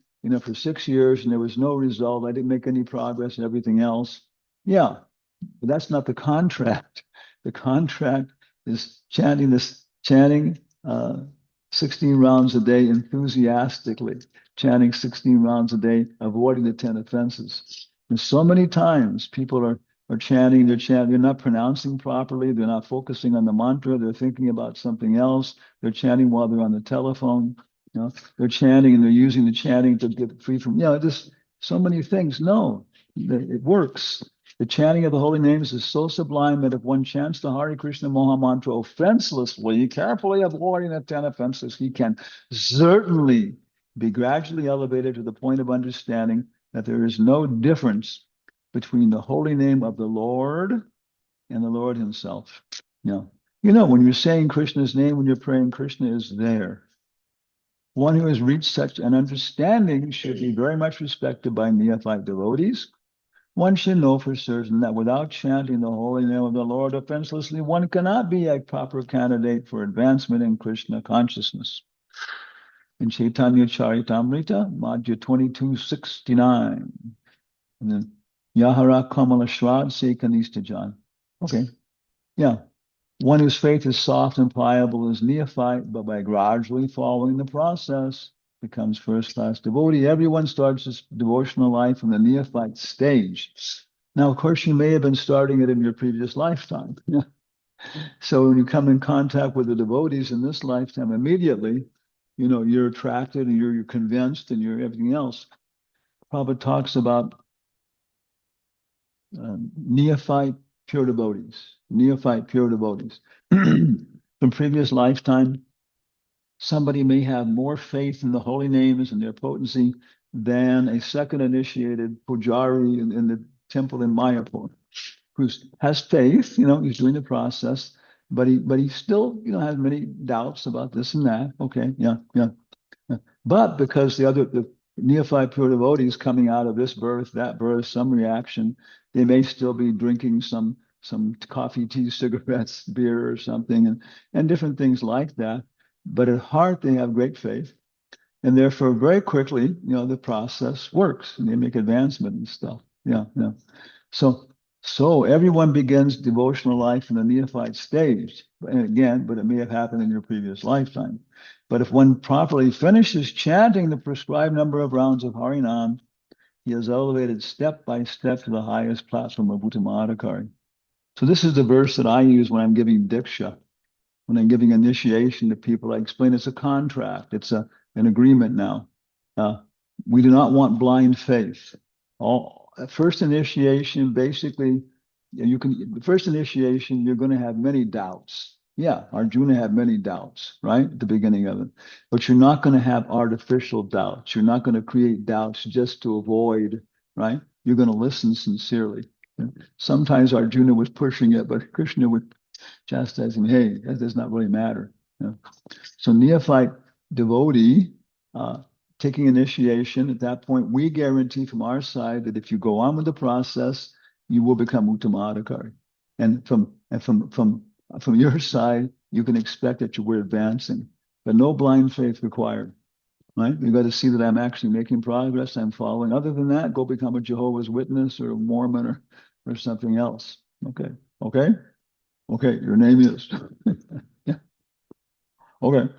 for 6 years, and there was no result. I didn't make any progress and everything else. Yeah, but that's not the contract. The contract is chanting 16 rounds a day enthusiastically, chanting 16 rounds a day, avoiding the 10 offenses. And so many times people are chanting, they're not pronouncing properly, they're not focusing on the mantra, they're thinking about something else, they're chanting while they're on the telephone, they're chanting and they're using the chanting to get free from, just so many things. No, it works. The chanting of the holy names is so sublime that if one chants the Hare Krishna Maha Mantra offenselessly, carefully avoiding the 10 offenses, he can certainly be gradually elevated to the point of understanding that there is no difference between the holy name of the Lord and the Lord himself. When you're saying Krishna's name, when you're praying, Krishna is there. One who has reached such an understanding should be very much respected by neophyte devotees. One should know for certain that without chanting the holy name of the Lord offenselessly, one cannot be a proper candidate for advancement in Krishna consciousness. In Chaitanya Charitamrita, Madhya 2269. And then Yahara Kamala Shrad Se Kanistajan. Okay. Yeah. One whose faith is soft and pliable is neophyte, but by gradually following the process becomes first-class devotee. Everyone starts this devotional life in the neophyte stage. Now, of course, you may have been starting it in your previous lifetime. So when you come in contact with the devotees in this lifetime, immediately, you're attracted and you're convinced and you're everything else. Prabhupada talks about neophyte pure devotees, From previous lifetime, somebody may have more faith in the holy names and their potency than a second initiated pujari in the temple in Mayapur, who has faith, he's doing the process, but he still, has many doubts about this and that. Okay, yeah. But because the neophyte pure devotees coming out of this birth, that birth, some reaction, they may still be drinking some coffee, tea, cigarettes, beer or something, and different things like that. But at heart, they have great faith. And therefore, very quickly, the process works and they make advancement and stuff. Yeah. So everyone begins devotional life in the neophyte stage. And again, but it may have happened in your previous lifetime. But if one properly finishes chanting the prescribed number of rounds of Harinam, he is elevated step by step to the highest platform of Uttamadhikari. So this is the verse that I use when I'm giving Diksha. When I'm giving initiation to people, I explain it's a contract. It's an agreement now. We do not want blind faith. First initiation, basically, first initiation, you're going to have many doubts. Yeah, Arjuna had many doubts, right? At the beginning of it. But you're not going to have artificial doubts. You're not going to create doubts just to avoid, right? You're going to listen sincerely. Sometimes Arjuna was pushing it, but Krishna would chastise him. Hey, that does not really matter. So neophyte devotee, taking initiation, at that point, we guarantee from our side that if you go on with the process, you will become Uttamadhikari. And from your side, you can expect that we're advancing, but no blind faith required. Right? You've got to see that I'm actually making progress. I'm following. Other than that, go become a Jehovah's Witness or a Mormon or something else. Okay. Your name is. Yeah. Okay.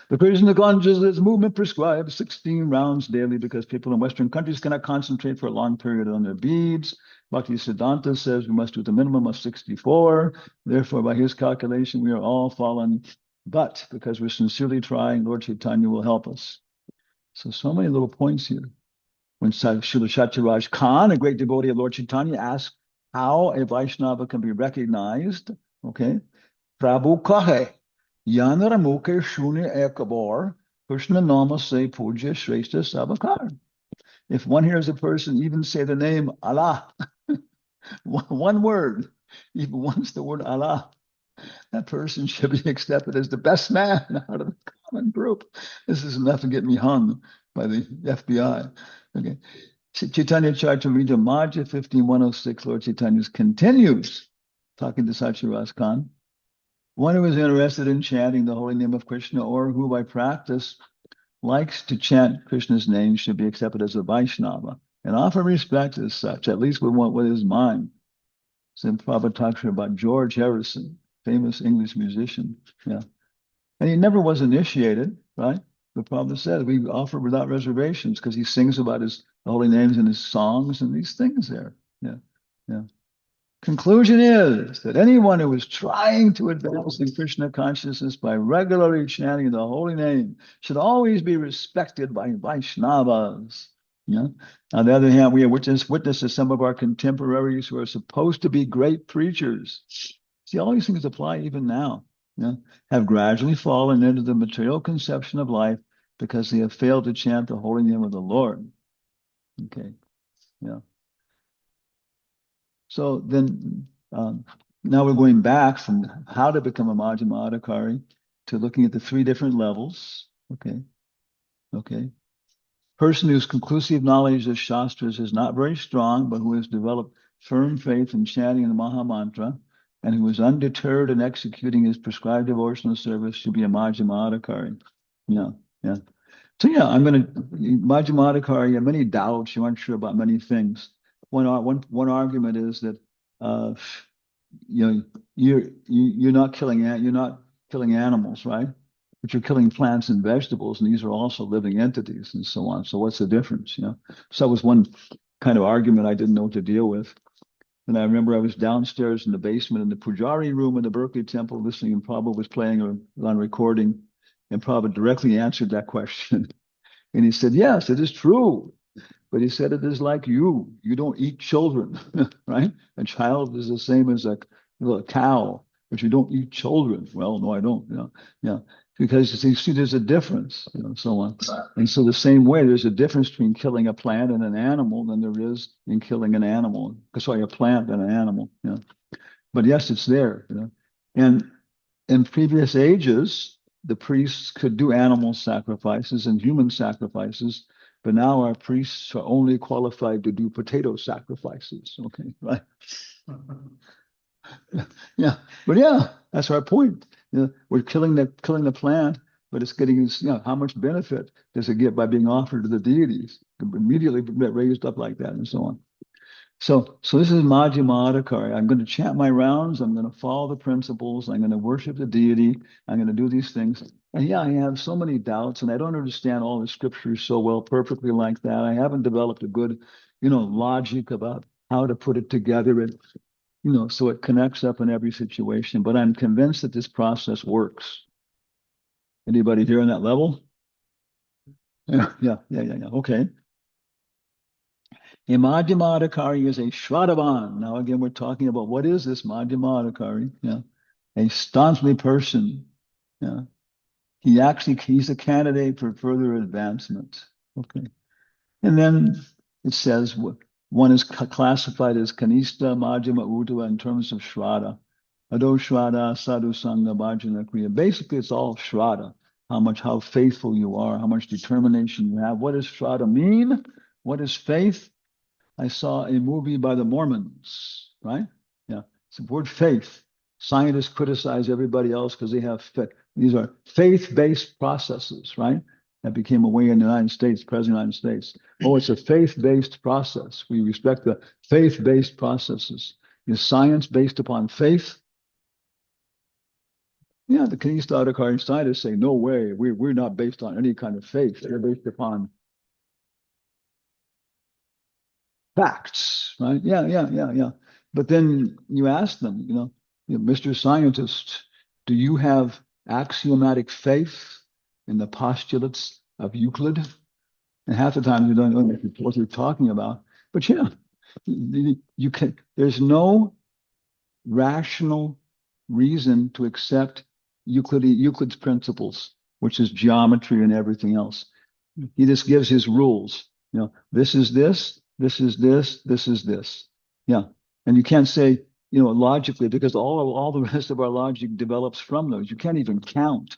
The Krishna consciousness movement prescribes 16 rounds daily because people in Western countries cannot concentrate for a long period on their beads. Bhakti Siddhanta says we must do the minimum of 64. Therefore, by his calculation, we are all fallen. But because we're sincerely trying, Lord Chaitanya will help us. So many little points here. When Srila Satyaraj Khan, a great devotee of Lord Chaitanya, asked how a Vaishnava can be recognized, okay, Prabhu kahe, yanar mukhe shunye ekabor, Krishna nama se puja shrestha sabakar. If one hears a person even say the name Allah, one word, even once the word Allah, that person should be accepted as the best man out of the common group. This is enough to get me hung by the FBI. Okay. Chaitanya Charitamrita Madhya 15106, Lord Chaitanya continues talking to Satyaraj Khan. One who is interested in chanting the holy name of Krishna or who by practice likes to chant Krishna's name should be accepted as a Vaishnava and offer respect as such, at least with his mind. So Prabhupada talks about George Harrison, famous English musician. Yeah. And he never was initiated, right? The Prabhupada says we offer without reservations because he sings about his holy names in his songs and these things there. Yeah. Conclusion is that anyone who is trying to advance in Krishna consciousness by regularly chanting the holy name should always be respected by Vaishnavas. Yeah. On the other hand, we have witnesses some of our contemporaries who are supposed to be great preachers. See, all these things apply even now. Yeah, have gradually fallen into the material conception of life because they have failed to chant the holy name of the Lord. Okay. Yeah. So then Now we're going back from how to become a Madhyamadhikari to looking at the three different levels. Okay. Okay. Person whose conclusive knowledge of Shastras is not very strong, but who has developed firm faith in chanting the Maha Mantra and who is undeterred in executing his prescribed devotional service should be a Madhyamadhikari. Yeah. Yeah. So yeah, I'm going to Madhyamadhikari. You have many doubts. You aren't sure about many things. One argument is that uh, you know you're not killing animals, right? But you're killing plants and vegetables, and these are also living entities and so on. So what's the difference? So that was one kind of argument I didn't know what to deal with. And I remember I was downstairs in the basement in the Pujari room in the Berkeley Temple listening, and Prabhupada was playing on recording, and Prabhupada directly answered that question. And he said, yes, it is true. But he said, it is like you. You don't eat children, right? A child is the same as a cow, but you don't eat children. Well, no, I don't. Yeah. Because you see, there's a difference, so on. And so the same way, there's a difference between killing a plant and an animal than there is in killing an animal. Sorry, a plant and an animal. But yes, it's there. And in previous ages, the priests could do animal sacrifices and human sacrifices, but now our priests are only qualified to do potato sacrifices. Okay, right? Yeah, but yeah, that's our point. We're killing the plant, but it's getting how much benefit does it get by being offered to the deities? Immediately get raised up like that, and so on. So this is Madhyamadhikari. I'm going to chant my rounds. I'm going to follow the principles. I'm going to worship the deity. I'm going to do these things. And yeah, I have so many doubts, and I don't understand all the scriptures so well, perfectly like that. I haven't developed a good, logic about how to put it together, and so it connects up in every situation. But I'm convinced that this process works. Anybody here on that level? Yeah. Okay. A Madhyamadhikari is a Shraddhavan. Now, again, we're talking about what is this Madhyamadhikari? Yeah. A staunchly person. Yeah. He's a candidate for further advancement. Okay. And then it says one is classified as Kanista, Madhyama, Uddhava in terms of Shraddha. Ado Shraddha, Sadhu Sangha, Bhajana Kriya. Basically, it's all Shraddha. How faithful you are, how much determination you have. What does Shraddha mean? What is faith? I saw a movie by the Mormons, right? Yeah, it's the word faith. Scientists criticize everybody else because they have these are faith-based processes, right? That became a way in the United States, President of the United States. Oh, it's a faith-based process. We respect the faith-based processes. Is science based upon faith? Yeah, the Kanistadikari scientists say, no way, we're not based on any kind of faith. They're based upon facts, right? Yeah. But then you ask them, Mr. Scientist, do you have axiomatic faith in the postulates of Euclid? And half the time you don't know what you're talking about. But yeah, you can. There's no rational reason to accept Euclid's principles, which is geometry and everything else. He just gives his rules. This is this, this is this, this is this. Yeah. And you can't say, logically, because all the rest of our logic develops from those. You can't even count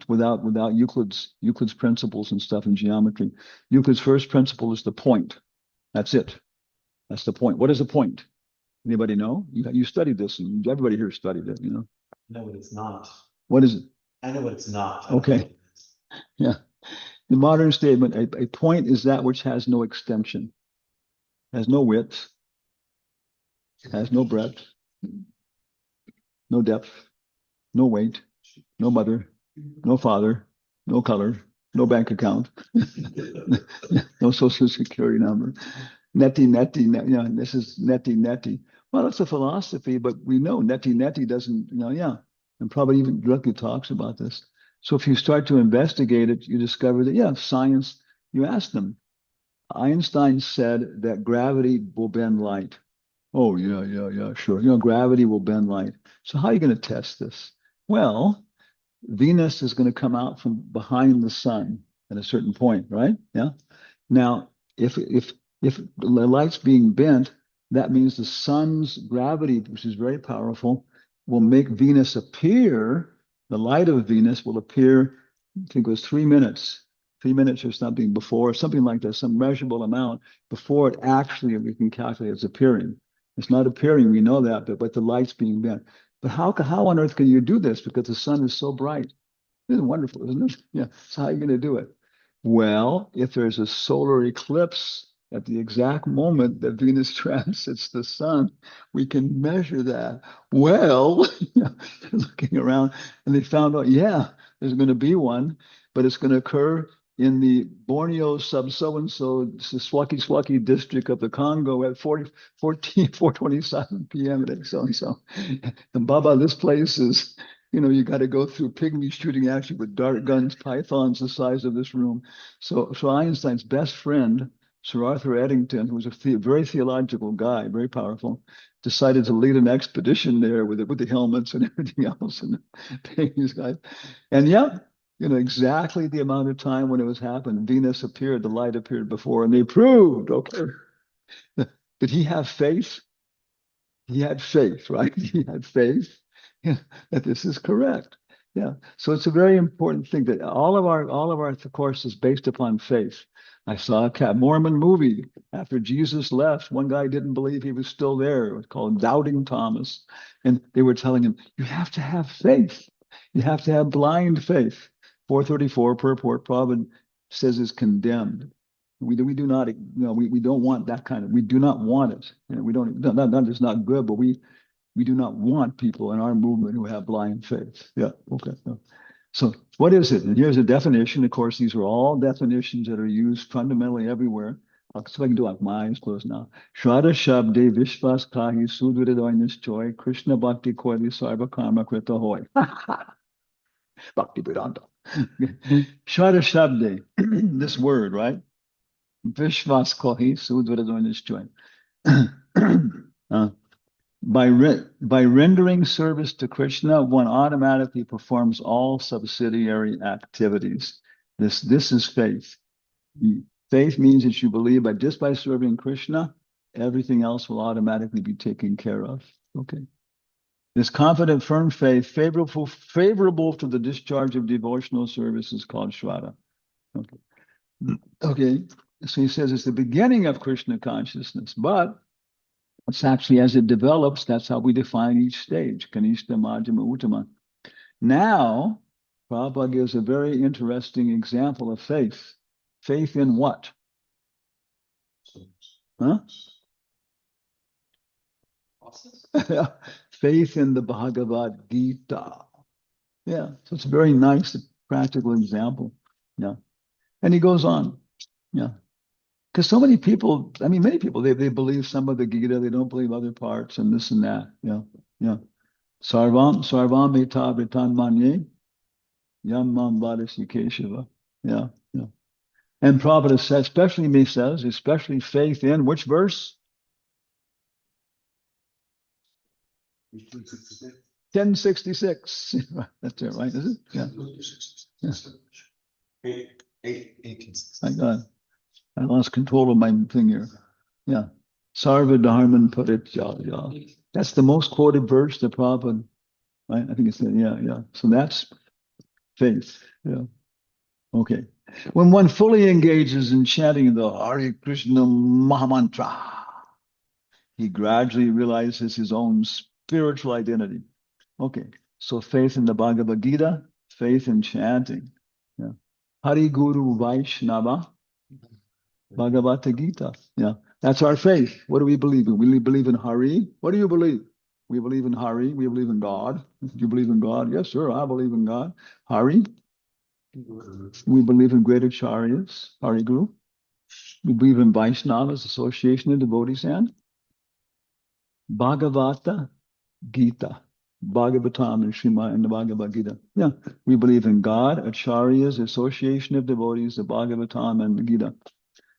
without Euclid's principles and stuff in geometry. Euclid's first principle is the point. That's it. That's the point. What is the point? Anybody know? You studied this, and everybody here studied it, No, it's not. What is it? I know what it's not. Okay. Yeah. The modern statement, a point is that which has no extension, has no width, has no breadth, no depth, no weight, no mother, no father, no color, no bank account, no social security number. Neti. This is neti. Well, it's a philosophy, but we know neti doesn't, and probably even directly talks about this. So if you start to investigate it, you discover that, science, you ask them. Einstein said that gravity will bend light. Oh, yeah, sure. Gravity will bend light. So how are you going to test this? Well, Venus is going to come out from behind the sun at a certain point, right? Yeah. Now, if the light's being bent, That means the sun's gravity, which is very powerful, will make Venus appear. The light of Venus will appear, I think it was 3 minutes, 3 minutes or something before, something like that, some measurable amount before it actually, we can calculate it's appearing. It's not appearing, we know that, but the light's being bent. But how on earth can you do this? Because the sun is so bright. It's wonderful, isn't it? Yeah. So how are you going to do it? Well, if there's a solar eclipse at the exact moment that Venus transits the sun, we can measure that. Well, looking around, and they found out, yeah, there's going to be one, but it's going to occur in the Borneo sub so-and-so Swaki district of the Congo at 4:27 p.m. at so-and-so. And Baba, this place is, you got to go through pygmies shooting at you with dart guns, pythons the size of this room. So Einstein's best friend, Sir Arthur Eddington, who was a very theological guy, very powerful, decided to lead an expedition there with the helmets and everything else and paying these guys. And yeah, exactly the amount of time when it was happening, Venus appeared, the light appeared before, and they proved, okay. Did he have faith? He had faith, right? He had faith that this is correct. Yeah. So it's a very important thing that all of our course is based upon faith. I saw a Mormon movie after Jesus left. One guy didn't believe he was still there. It was called Doubting Thomas. And they were telling him, you have to have faith. You have to have blind faith. 434 purport Prabhupada says is condemned. We do not, we don't want that kind of, we do not want it. We don't, that is not good, but we do not want people in our movement who have blind faith. Yeah, okay. So what is it? And here's a definition. Of course, these are all definitions that are used fundamentally everywhere. I'll see if I can do it. My eyes closed now. Shraddha Shabde Vishvas Kahi Sudvidadoinis Joy Krishna Bhakti Koili Sarva Karma Krita Hoy. Bhakti Vedanta. Shraddha Shabde, this word, right? Vishvas Kohi Sudvidadoinis Joy. By rendering service to Krishna, one automatically performs all subsidiary activities. This is faith. Faith means that you believe that just by serving Krishna, everything else will automatically be taken care of. Okay. This confident, firm faith, favorable to the discharge of devotional service, is called Shraddha. Okay. Okay. So he says it's the beginning of Krishna consciousness, but it's actually as it develops, that's how we define each stage, Kanishta, Madhyama, Uttama. Now, Prabhupada gives a very interesting example of faith. Faith in what? Huh? Faith in the Bhagavad Gita. Yeah, so it's a very nice, practical example. Yeah. And he goes on. Yeah. Because so many people, many people, they believe some of the Gita, they don't believe other parts and this and that. Yeah, yeah. Sarvam eta vritan manye yam mam vadasi keshava. Yeah, yeah. And Prabhupada says, especially faith in which verse? 1066. That's it, right? Is it? Yeah. Yeah. 1866. My God. I lost control of my thing here. Yeah. Sarva Dharman Parityaja. That's the most quoted verse that Prabhupada, right? I think it's, yeah. So that's faith. Yeah. Okay. When one fully engages in chanting the Hare Krishna Mahamantra, he gradually realizes his own spiritual identity. Okay. So faith in the Bhagavad Gita, faith in chanting. Yeah. Hari Guru Vaishnava. Bhagavad Gita. Yeah, that's our faith. What do we believe in? We believe in Hari. What do you believe? We believe in Hari. We believe in God. Do you believe in God? Yes, sir. I believe in God. Hari. We believe in great acharyas. Hari Guru. We believe in Vaishnavas, association of devotees, and Bhagavata Gita. Bhagavatam and Srimad and the Bhagavad Gita. Yeah, we believe in God, acharyas, association of devotees, the Bhagavatam and the Gita.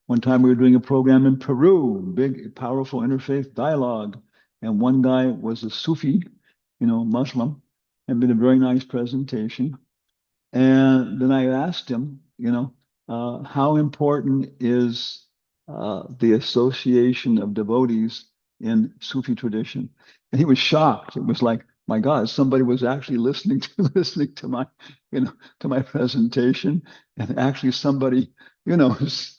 One time we were doing a program in Peru, big, powerful interfaith dialogue. And one guy was a Sufi, Muslim, and did a very nice presentation. And then I asked him, how important is the association of devotees in Sufi tradition. And he was shocked. It was like, my God, somebody was actually listening to my, to my presentation, and actually somebody, knows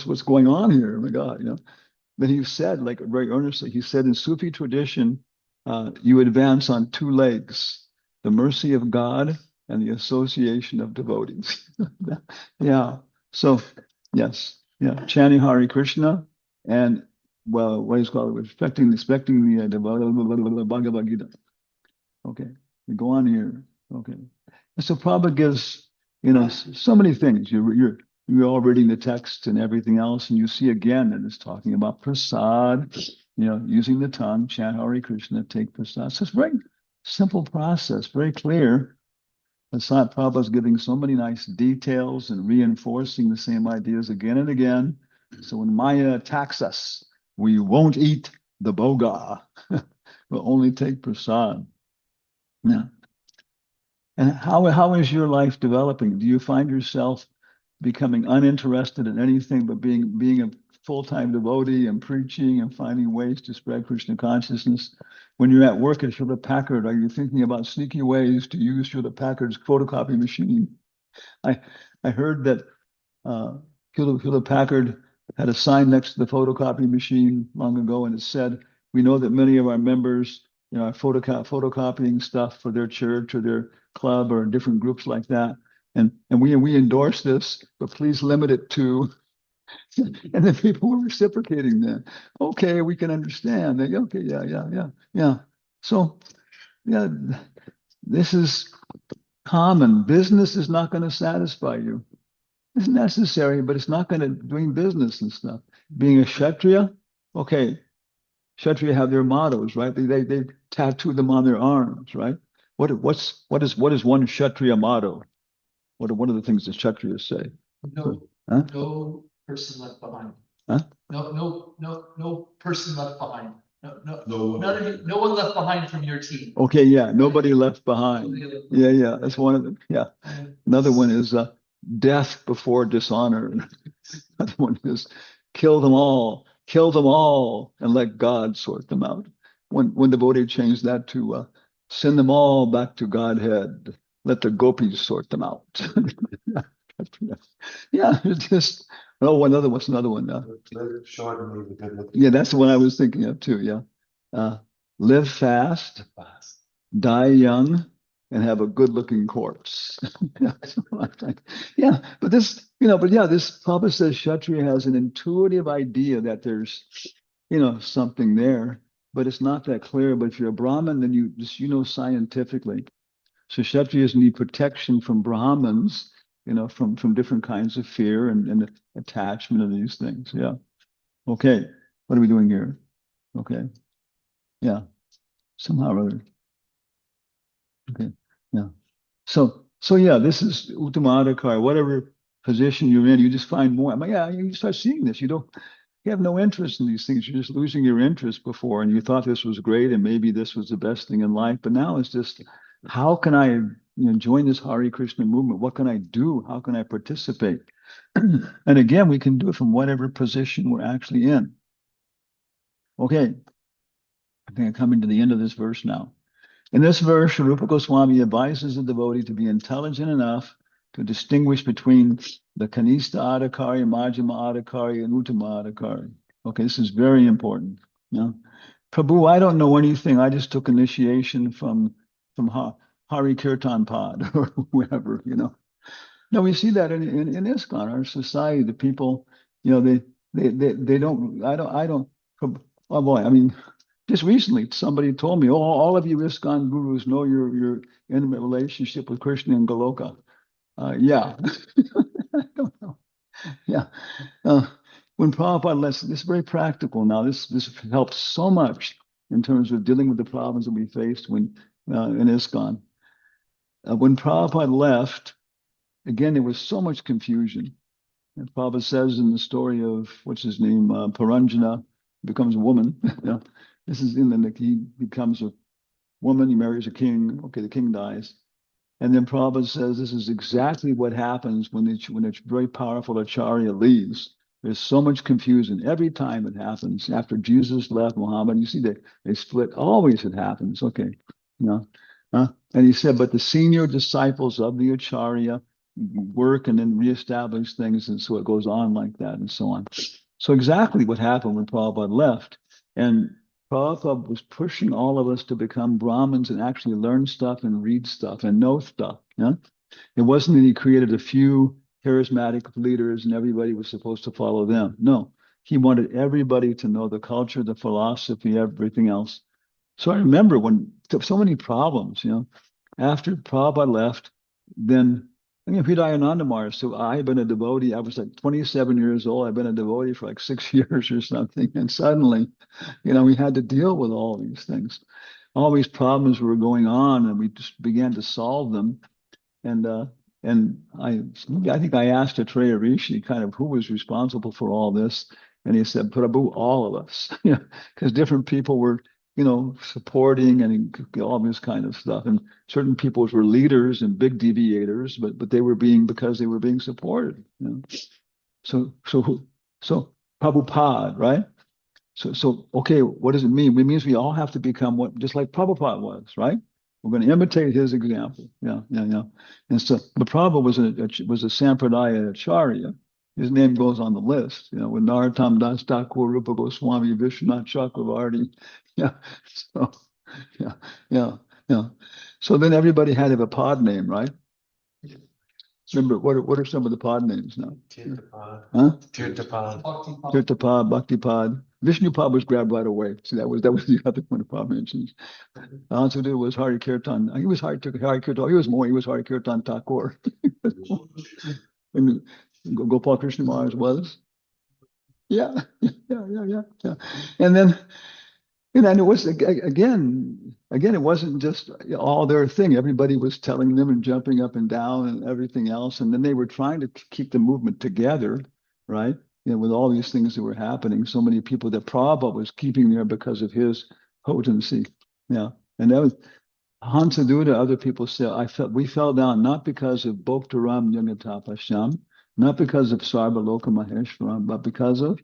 what's going on here. My God. But he said, like very earnestly, he said, in Sufi tradition, you advance on two legs: the mercy of God and the association of devotees. Yeah. So, yes, yeah, chanting Hare Krishna and, well, what is called respecting the Bhagavad Gita. Okay, we go on here. Okay, and so Prabhupada gives, so many things. You're all reading the text and everything else, and you see again that it's talking about prasad. Using the tongue, chant Hare Krishna, take prasad. So it's a very simple process, very clear. Asad Prabhupada's giving so many nice details and reinforcing the same ideas again and again. So when Maya attacks us, we won't eat the boga. We'll only take prasad. Yeah. And how is your life developing? Do you find yourself becoming uninterested in anything but being a full-time devotee and preaching and finding ways to spread Krishna consciousness? When you're at work at Hewlett Packard, are you thinking about sneaky ways to use Hewlett Packard's photocopy machine? I heard that Hewlett Packard had a sign next to the photocopy machine long ago, and it said, "We know that many of our members, are photocopying stuff for their church or their club or different groups like that, and we endorse this, but please limit it to." And then people were reciprocating that. Okay, we can understand. Okay, yeah. So, yeah, this is common. Business is not going to satisfy you. It's necessary, but it's not going to doing business and stuff. Being a Kshatriya, okay, Kshatriya have their mottos, right? They tattoo them on their arms, right? What is one Kshatriya motto? What are the things the Kshatriyas say? No, Huh? no person left behind. Huh? No person left behind. No. None of you, no one left behind from your team. Okay, yeah, nobody left behind. Nobody left Yeah, that's one of them. Yeah. behind. Another one is death before dishonor. Another one is kill them all, and let God sort them out. When the Bodhi changed that to send them all back to Godhead, let the gopis sort them out. Yeah, it's just, what's another one? Live short and leave a good look. Yeah, that's the one I was thinking of too. Yeah. Live fast, Fast. die young, and have a good-looking corpse. Yeah, yeah, but this Prabhupada says Kshatriya has an intuitive idea that there's, something there, but it's not that clear. But if you're a Brahmin, then you just, scientifically. So Kshatriyas need protection from Brahmins, from different kinds of fear and attachment of these things. Yeah. Okay. What are we doing here? Okay. Yeah. Somehow or other. Okay. Yeah. So yeah, this is Uttamadhikar. Whatever position you're in, you just find more. You start seeing this. You have no interest in these things. You're just losing your interest before, and you thought this was great, and maybe this was the best thing in life. But now it's just, how can I, join this Hare Krishna movement? What can I do? How can I participate? And again, we can do it from whatever position we're actually in. Okay, I think I'm coming to the end of this verse now. In this verse, Rupa Goswami advises the devotee to be intelligent enough to distinguish between the Kanista Adhikari, Majjhima Adhikari, and Uttama Adhikari. Okay, this is very important. Prabhu, I don't know anything. I just took initiation from Hari Kirtan Pod or whoever, No, we see that in ISKCON, our society. The people, they don't. I don't. Oh boy, I mean, just recently, somebody told me, "Oh, all of you ISKCON gurus know your intimate relationship with Krishna and Goloka." Yeah, I don't know. Yeah, when Prabhupada left, this is very practical now. This helps so much in terms of dealing with the problems that we faced when in ISKCON. When Prabhupada left, again, there was so much confusion. And Prabhupada says in the story of, what's his name, Paranjana becomes a woman. This is he becomes a woman, he marries a king. Okay, the king dies. And then Prabhupada says this is exactly what happens when a very powerful acharya leaves. There's so much confusion every time it happens. After Jesus left Muhammad, you see they split. Always it happens. Okay, you know. And he said, but the senior disciples of the Acharya work and then reestablish things, and so it goes on like that and so on. So exactly what happened when Prabhupada left. And Prabhupada was pushing all of us to become Brahmins and actually learn stuff and read stuff and know stuff. Yeah? It wasn't that he created a few charismatic leaders and everybody was supposed to follow them. No, he wanted everybody to know the culture, the philosophy, everything else. So I remember when so many problems, after Prabhupada left, then Hridayanandamar. So I had been a devotee. I was like 27 years old. I've been a devotee for like 6 years or something. And suddenly, we had to deal with all these things. All these problems were going on, and we just began to solve them. And I think I asked Atreya Rishi kind of who was responsible for all this, and he said, Prabhu, all of us, because different people were, supporting and all this kind of stuff, and certain people were leaders and big deviators, but they were because they were being supported. So Prabhupada, right? So okay, what does it mean? It means we all have to become just like Prabhupada was, right? We're going to imitate his example. Yeah. And so, but Prabhupada was a Sampradaya Acharya. His name goes on the list, with Narottam Das Thakur, Rupa Goswami, Vishwanath Chakravarti. Yeah. So, yeah. So then everybody had to have a pod name, right? Remember, what are some of the pod names now? Tirthapad. Huh? Tirthapad. Tirthapad, Bhaktipad. Vishnupad was grabbed right away. See, that was the other one Prabhupada mentions. Ansudev was Hari Kirtan. He was Hari Kirtan. He was Hari Kirtan Thakur. And Gopal Krishna Maharaj was. Yeah. And then, and it was again, it wasn't just all their thing. Everybody was telling them and jumping up and down and everything else. And then they were trying to keep the movement together, right? With all these things that were happening, so many people that Prabhupada was keeping there because of his potency. Yeah. And that was Hansaduta, other people said, we fell down not because of Bhoktaram Yagatapasham, not because of Sarvaloka Maheshwaram, but because of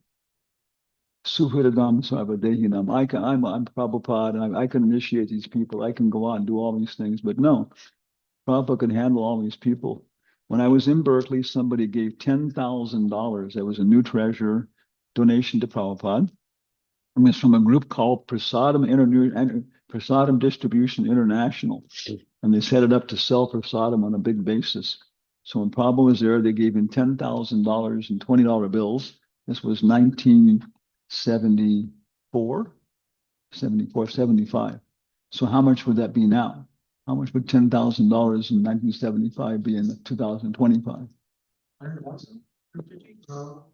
Suhridam Sarvadehinam. I'm Prabhupada, I can initiate these people, I can go out and do all these things, but no, Prabhupada can handle all these people. When I was in Berkeley, somebody gave $10,000. There was a new treasure donation to Prabhupada. It was from a group called Prasadam Distribution International. And they set it up to sell prasadam on a big basis. So when Prabhupada was there, they gave him $10,000 in $20 bills. This was 1974, 75. So how much would that be now? How much would $10,000 in 1975 be in 2025?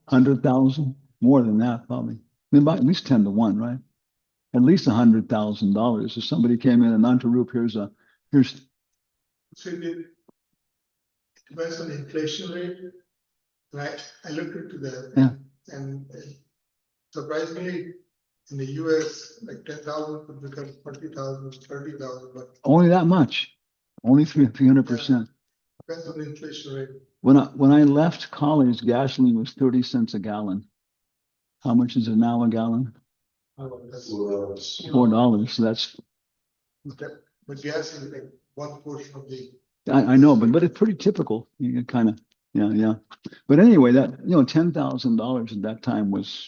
100,000? More than that, probably. At least 10 to 1, right? At least $100,000. If somebody came in and Antarup, here's. So it depends on the inflation rate, right? I looked into that. Yeah. And surprisingly, in the US, like 10,000 could become 20,000, 30,000, but Only that much. Only 300%. depends on the inflation rate. When I left college, gasoline was 30 cents a gallon. How much is it now a gallon? That's $4. So that's. But gas is like one portion of the. I know, but it's pretty typical. You kind of, yeah. But anyway, that $10,000 at that time was,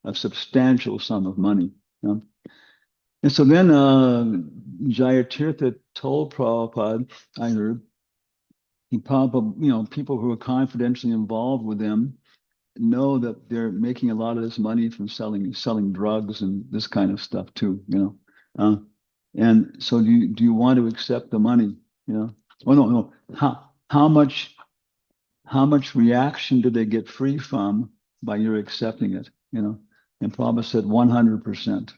a substantial sum of money. And so then Jayatirtha told Prabhupada, I heard, people who are confidentially involved with them know that they're making a lot of this money from selling drugs and this kind of stuff too, and so do you want to accept the money? Oh no. How much reaction do they get free from by your accepting it? And Prabhupada said 100%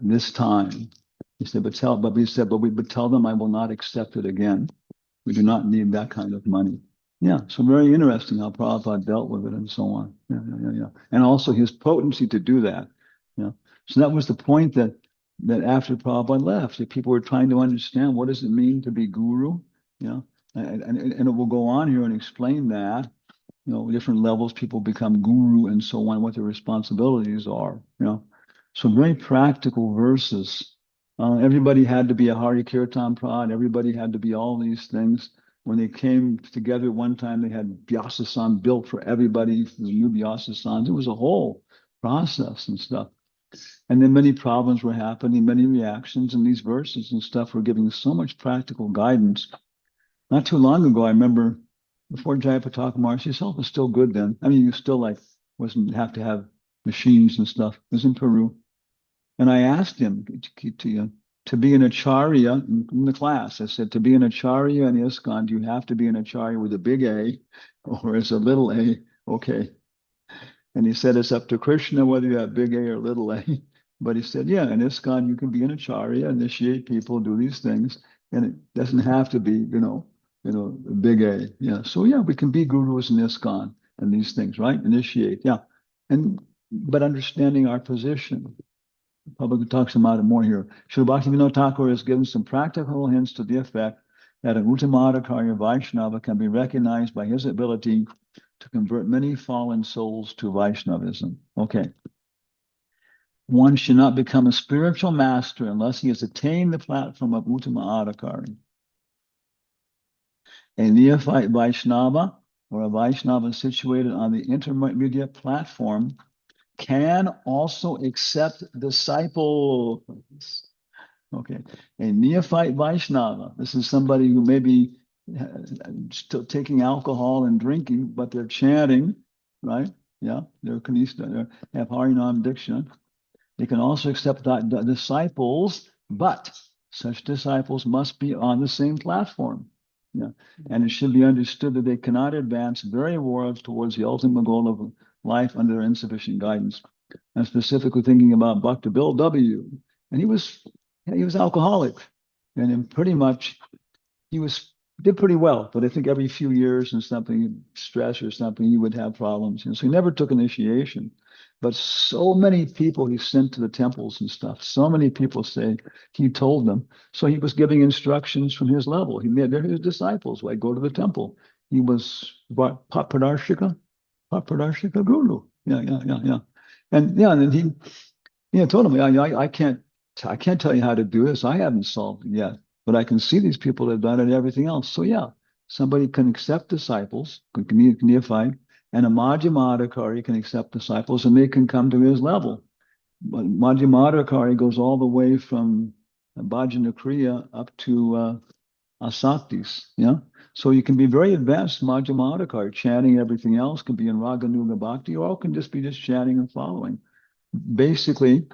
this time. He said, but we would tell them I will not accept it again. We do not need that kind of money. Yeah, so very interesting how Prabhupada dealt with it and so on. Yeah. And also his potency to do that. So that was the point that after Prabhupada left, that people were trying to understand what does it mean to be guru. And it will go on here and explain that. different levels, people become guru and so on, what their responsibilities are, So very practical verses. Everybody had to be a Hari Kirtan Prad. Everybody had to be all these things. When they came together one time, they had Vyasasan built for everybody, the new Vyasasans. It was a whole process and stuff. And then many problems were happening, many reactions, and these verses and stuff were giving so much practical guidance. Not too long ago, I remember before Jayapataka Maharshi himself was still good then. I mean, you still wasn't have to have machines and stuff. It was in Peru. And I asked him to be an acharya in the class. I said, to be an acharya in ISKCON, do you have to be an acharya with a big A or as a little a? Okay. And he said, it's up to Krishna whether you have big A or little a. But he said, yeah, in ISKCON, you can be an acharya, initiate people, do these things. And it doesn't have to be, big A. Yeah. So yeah, we can be gurus in ISKCON and these things, right? Initiate. Yeah. But understanding our position. The public talks about it more here. Srila Bhaktivinoda Thakur has given some practical hints to the effect that an Uttamadarkarya Vaishnava can be recognized by his ability to convert many fallen souls to Vaishnavism. Okay. One should not become a spiritual master unless he has attained the platform of Uttama Adhikari. A neophyte Vaishnava or a Vaishnava situated on the intermediate platform can also accept disciples. Okay. A neophyte Vaishnava. This is somebody who may be still taking alcohol and drinking, but they're chanting, right? Yeah. They're Kanista, they have Harinam Diksha. They can also accept disciples, but such disciples must be on the same platform. Yeah. And it should be understood that they cannot advance very worlds towards the ultimate goal of life under insufficient guidance. I'm specifically thinking about Dr. Bill W. And he was alcoholic, and then pretty much did pretty well. But I think every few years and something, stress or something, he would have problems. So he never took initiation. But so many people he sent to the temples and stuff. So many people say he told them. So he was giving instructions from his level. They're his disciples. Like go to the temple. He was Papadharshika Guru. Yeah. And then he told him, I can't tell you how to do this. I haven't solved it yet, but I can see these people have done it and everything else. So yeah, somebody can accept disciples, can neophyte, and a Madhyamadhikari can accept disciples and they can come to his level. But Madhyamadhikari goes all the way from Bhajana Kriya up to Asaktis, yeah? So you can be very advanced Madhyamadhikari, chanting everything else, can be in Raganuga Bhakti, or can just be chanting and following. Basically,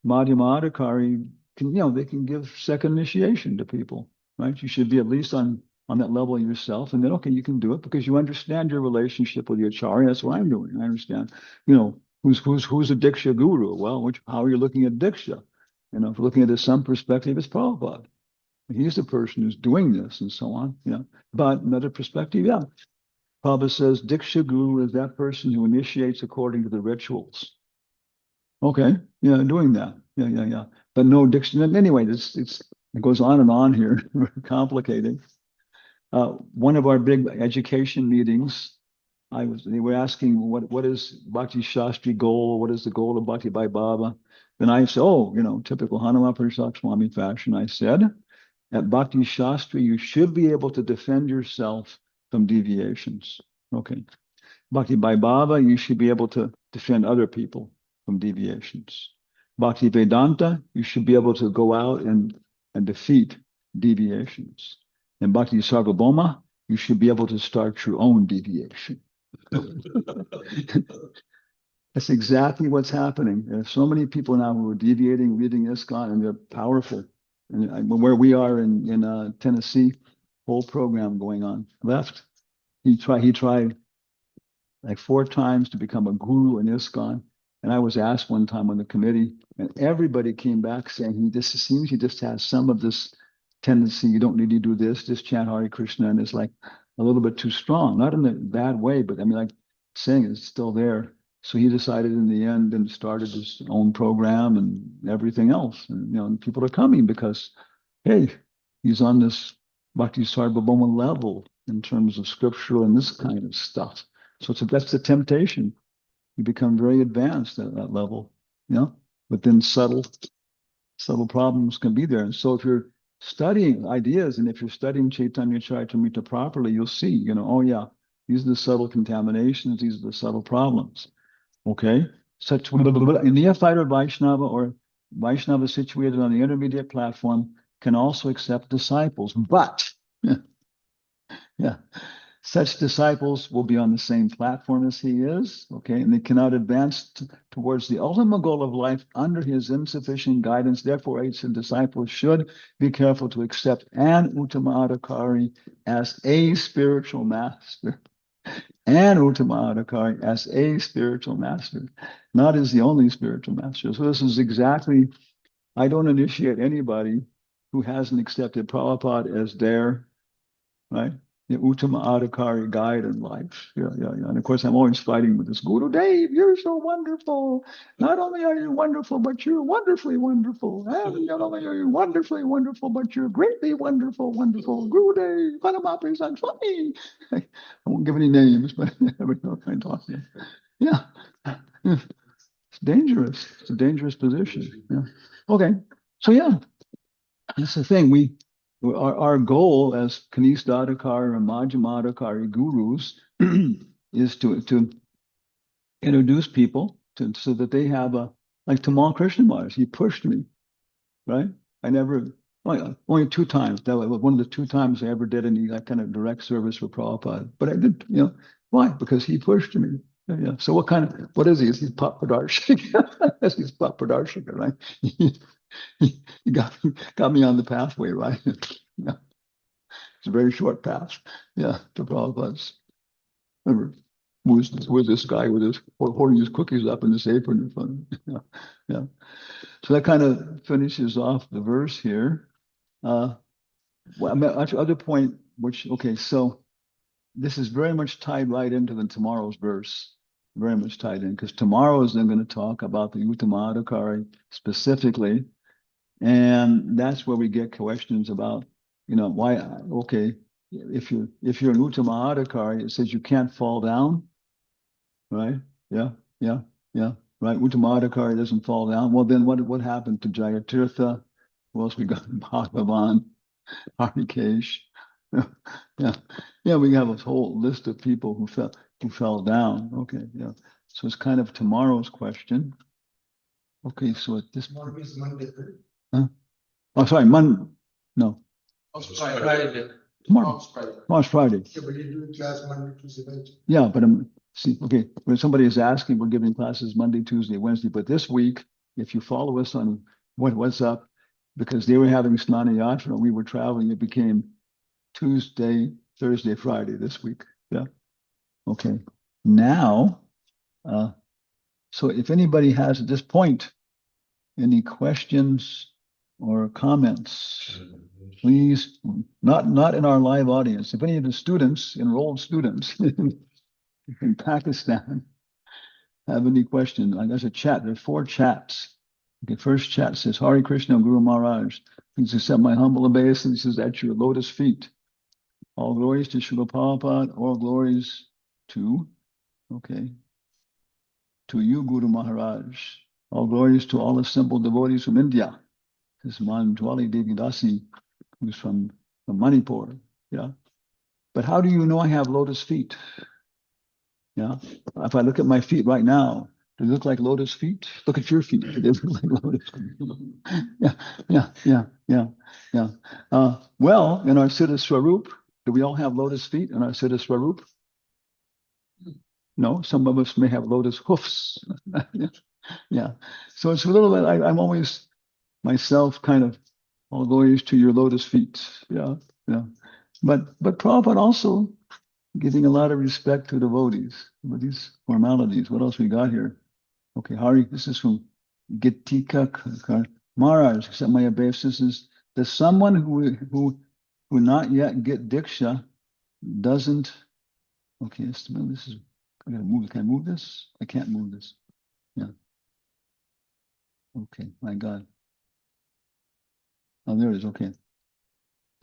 Madhyamadhikari can, they can give second initiation to people, right? You should be at least on that level yourself, and then okay, you can do it because you understand your relationship with your acharya. That's what I'm doing. I understand, who's a Diksha guru? Well, how are you looking at Diksha? If we're looking at it some perspective, it's Prabhupada. He's the person who's doing this and so on. Yeah. But another perspective, yeah. Prabhupada says Diksha guru is that person who initiates according to the rituals. Okay. Yeah, doing that. Yeah. But no Diksha. Anyway, it goes on and on here. Complicated. One of our big education meetings, they were asking what is Bhakti Shastri goal? What is the goal of Bhakti Bhai Baba? Then I said, typical Hanumat Presaka Swami fashion. I said, at Bhakti Shastri, you should be able to defend yourself from deviations. Okay. Bhakti Bhai Baba, you should be able to defend other people from deviations. Bhakti Vedanta, you should be able to go out and defeat deviations. And Bhakti Sarvabhauma, you should be able to start your own deviation. That's exactly what's happening. There are so many people now who are deviating, reading ISKCON, and they're powerful. And where we are in Tennessee, whole program going on. Left. He tried like 4 times to become a guru in ISKCON. And I was asked one time on the committee, and everybody came back saying he just has some of this tendency. You don't need to do this, just chant Hare Krishna, and it's like a little bit too strong. Not in a bad way, but I mean, like saying it's still there. So he decided in the end and started his own program and everything else. And people are coming because, hey, he's on this Bhakti Sarvabhauma level in terms of scriptural and this kind of stuff. So that's the temptation. You become very advanced at that level, you know, but then subtle problems can be there. And so if you're studying ideas and if you're studying Chaitanya Charitamrita properly, you'll see, you know, oh yeah, these are the subtle contaminations, these are the subtle problems. Okay? Such a neophyte or Vaishnava or Vaishnava situated on the intermediate platform can also accept disciples, but yeah, such disciples will be on the same platform as he is, okay, and they cannot advance towards the ultimate goal of life under his insufficient guidance. Therefore, each disciple should be careful to accept an Uttama Adhikari as a spiritual master, and Uttama Adhikari as a spiritual master, not as the only spiritual master. So this is exactly, I don't initiate anybody who hasn't accepted Prabhupada as their, right? The Uttama Adhikari guide in life. Yeah. And of course, I'm always fighting with this Guru Dave, you're so wonderful. Not only are you wonderful, but you're wonderfully wonderful. And not only are you wonderfully wonderful, but you're greatly wonderful. Guru Dave, Hanumat and Swami. I won't give any names, but every know what I'm talking. Yeah. It's dangerous. It's a dangerous position. Yeah. Okay. So yeah. That's the thing. Our goal as Kanista Adhikari or Majjhima Adhikari gurus is to introduce people so that they have like Tamal Krishna Maharaj, he pushed me, right? I never, only 2 times. That was one of the 2 times I ever did any that kind of direct service for Prabhupada. But I did, you know, why? Because he pushed me. Yeah. So what is he? He's Papadarshik. He's Papadarshik, right? He got me on the pathway, right? Yeah. It's a very short path. Yeah, to Prabhupada's. Remember, who's this guy with his holding his cookies up in his apron in front? Yeah. So that kind of finishes off the verse here. Other point, so this is very much tied right into tomorrow's verse. Very much tied in, because tomorrow is then going to talk about the Uttama Adhikari specifically. And that's where we get questions about, you know, why, okay, if you're an Uttama Adhikari, it says you can't fall down, right? Yeah, right. Uttama Adhikari doesn't fall down. Well, then what happened to Jayatirtha? Who else we got? Bhagavan, Harikesh. Yeah, we have a whole list of people who fell down. Okay, yeah. So it's kind of tomorrow's question. Okay, so at this point. Tomorrow is Monday, right? Huh? Oh, sorry, Monday. No, Friday. tomorrow. Friday. Tomorrow's Friday. Yeah, but you do class Monday, Tuesday, Wednesday. Yeah, but okay. When somebody is asking, we're giving classes Monday, Tuesday, Wednesday. But this week, if you follow us on what's up, because they were having Snana Yatra, we were traveling, it became Tuesday, Thursday, Friday this week. Yeah. Okay. Now, so if anybody has at this point any questions or comments, please, not in our live audience. If any of the students, enrolled students in Pakistan have any questions, there's a chat. There are 4 chats. Okay, first chat says, Hare Krishna Guru Maharaj, please accept my humble obeisances at your lotus feet. All glories to Srila Prabhupada, all glories to you, Guru Maharaj. All glories to all assembled devotees from India. This is Manjwali Devi Dasi, who's from Manipur. Yeah. But how do you know I have lotus feet? Yeah. If I look at my feet right now, do they look like lotus feet? Look at your feet. Do they look like lotus feet? Yeah. Well, in our Siddha Swarup, do we all have lotus feet in our Siddha Swarup? No, some of us may have lotus hoofs. Yeah. So it's a little bit, I'm always myself kind of, all glories to your lotus feet. Yeah. But Prabhupada also giving a lot of respect to devotees with these formalities. What else we got here? Okay, Hari, this is from Gitika Maharaj, accept my obeisances. Does someone who not yet get Diksha doesn't, okay, this is, I gotta move, can I move this? I can't move this. Yeah. Okay, my God. Oh, there it is, okay.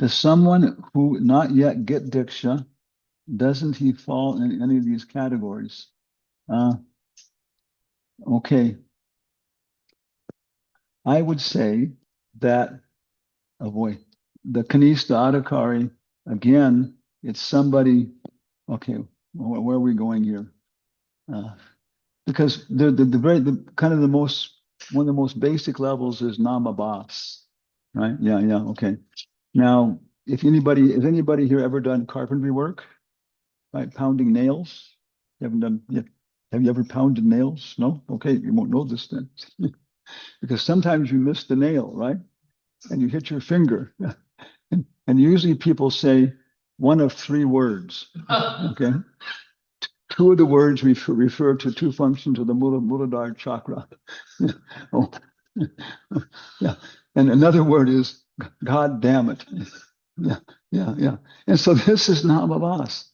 Does someone who not yet get Diksha Doesn't he fall in any of these categories? Okay. I would say that, oh boy, the Kanista Adhikari, again, it's somebody, okay, where are we going here? Because the kind of the most, one of the most basic levels is Namabas, right? Yeah, okay. Now, if anybody, has anybody here ever done carpentry work, right? Pounding nails? You haven't done, yeah. Have you ever pounded nails? No? Okay, you won't know this then. Because sometimes you miss the nail, right? And you hit your finger. And usually people say one of three words. Okay. Two of the words refer to two functions of the Muladhara chakra. Oh, yeah. And another word is God damn it. Yeah. And so this is Namavas.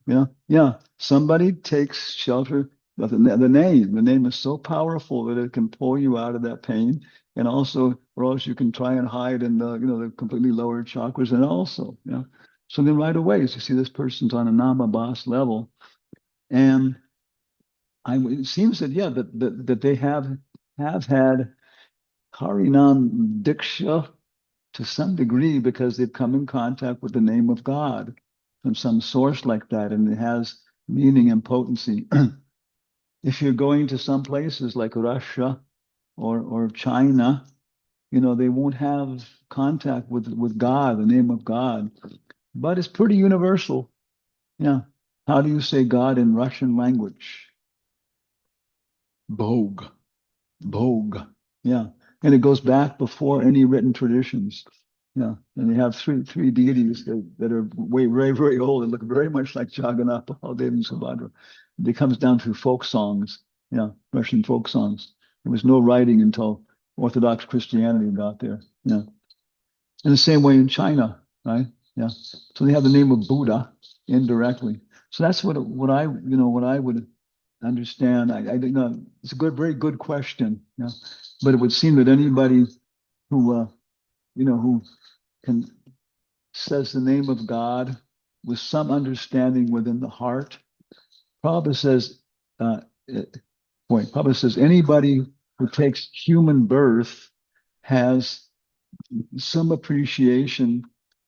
Yeah. Somebody takes shelter of the name. The name is so powerful that it can pull you out of that pain. And also, or else you can try and hide in the completely lower chakras. And also, so then right away, as you see this person's on a Namabas level. And it seems that, that they have had Harinam Diksha to some degree because they've come in contact with the name of God from some source like that, and it has meaning and potency. If you're going to some places like Russia or China, they won't have contact with God, the name of God, but it's pretty universal. Yeah. How do you say God in Russian language? Bog. Bog. Yeah. And it goes back before any written traditions. Yeah. And they have three deities that are very, very old and look very much like Jagannath, Baldev, and Subhadra. It comes down through folk songs. Yeah. Russian folk songs. There was no writing until Orthodox Christianity got there. Yeah. In the same way in China, right? Yeah. So they have the name of Buddha indirectly. So that's what I would understand. I don't know. It's a very good question. Yeah. But it would seem that anybody who who can says the name of God with some understanding within the heart. Prabhupada says, Prabhupada says anybody who takes human birth has some appreciation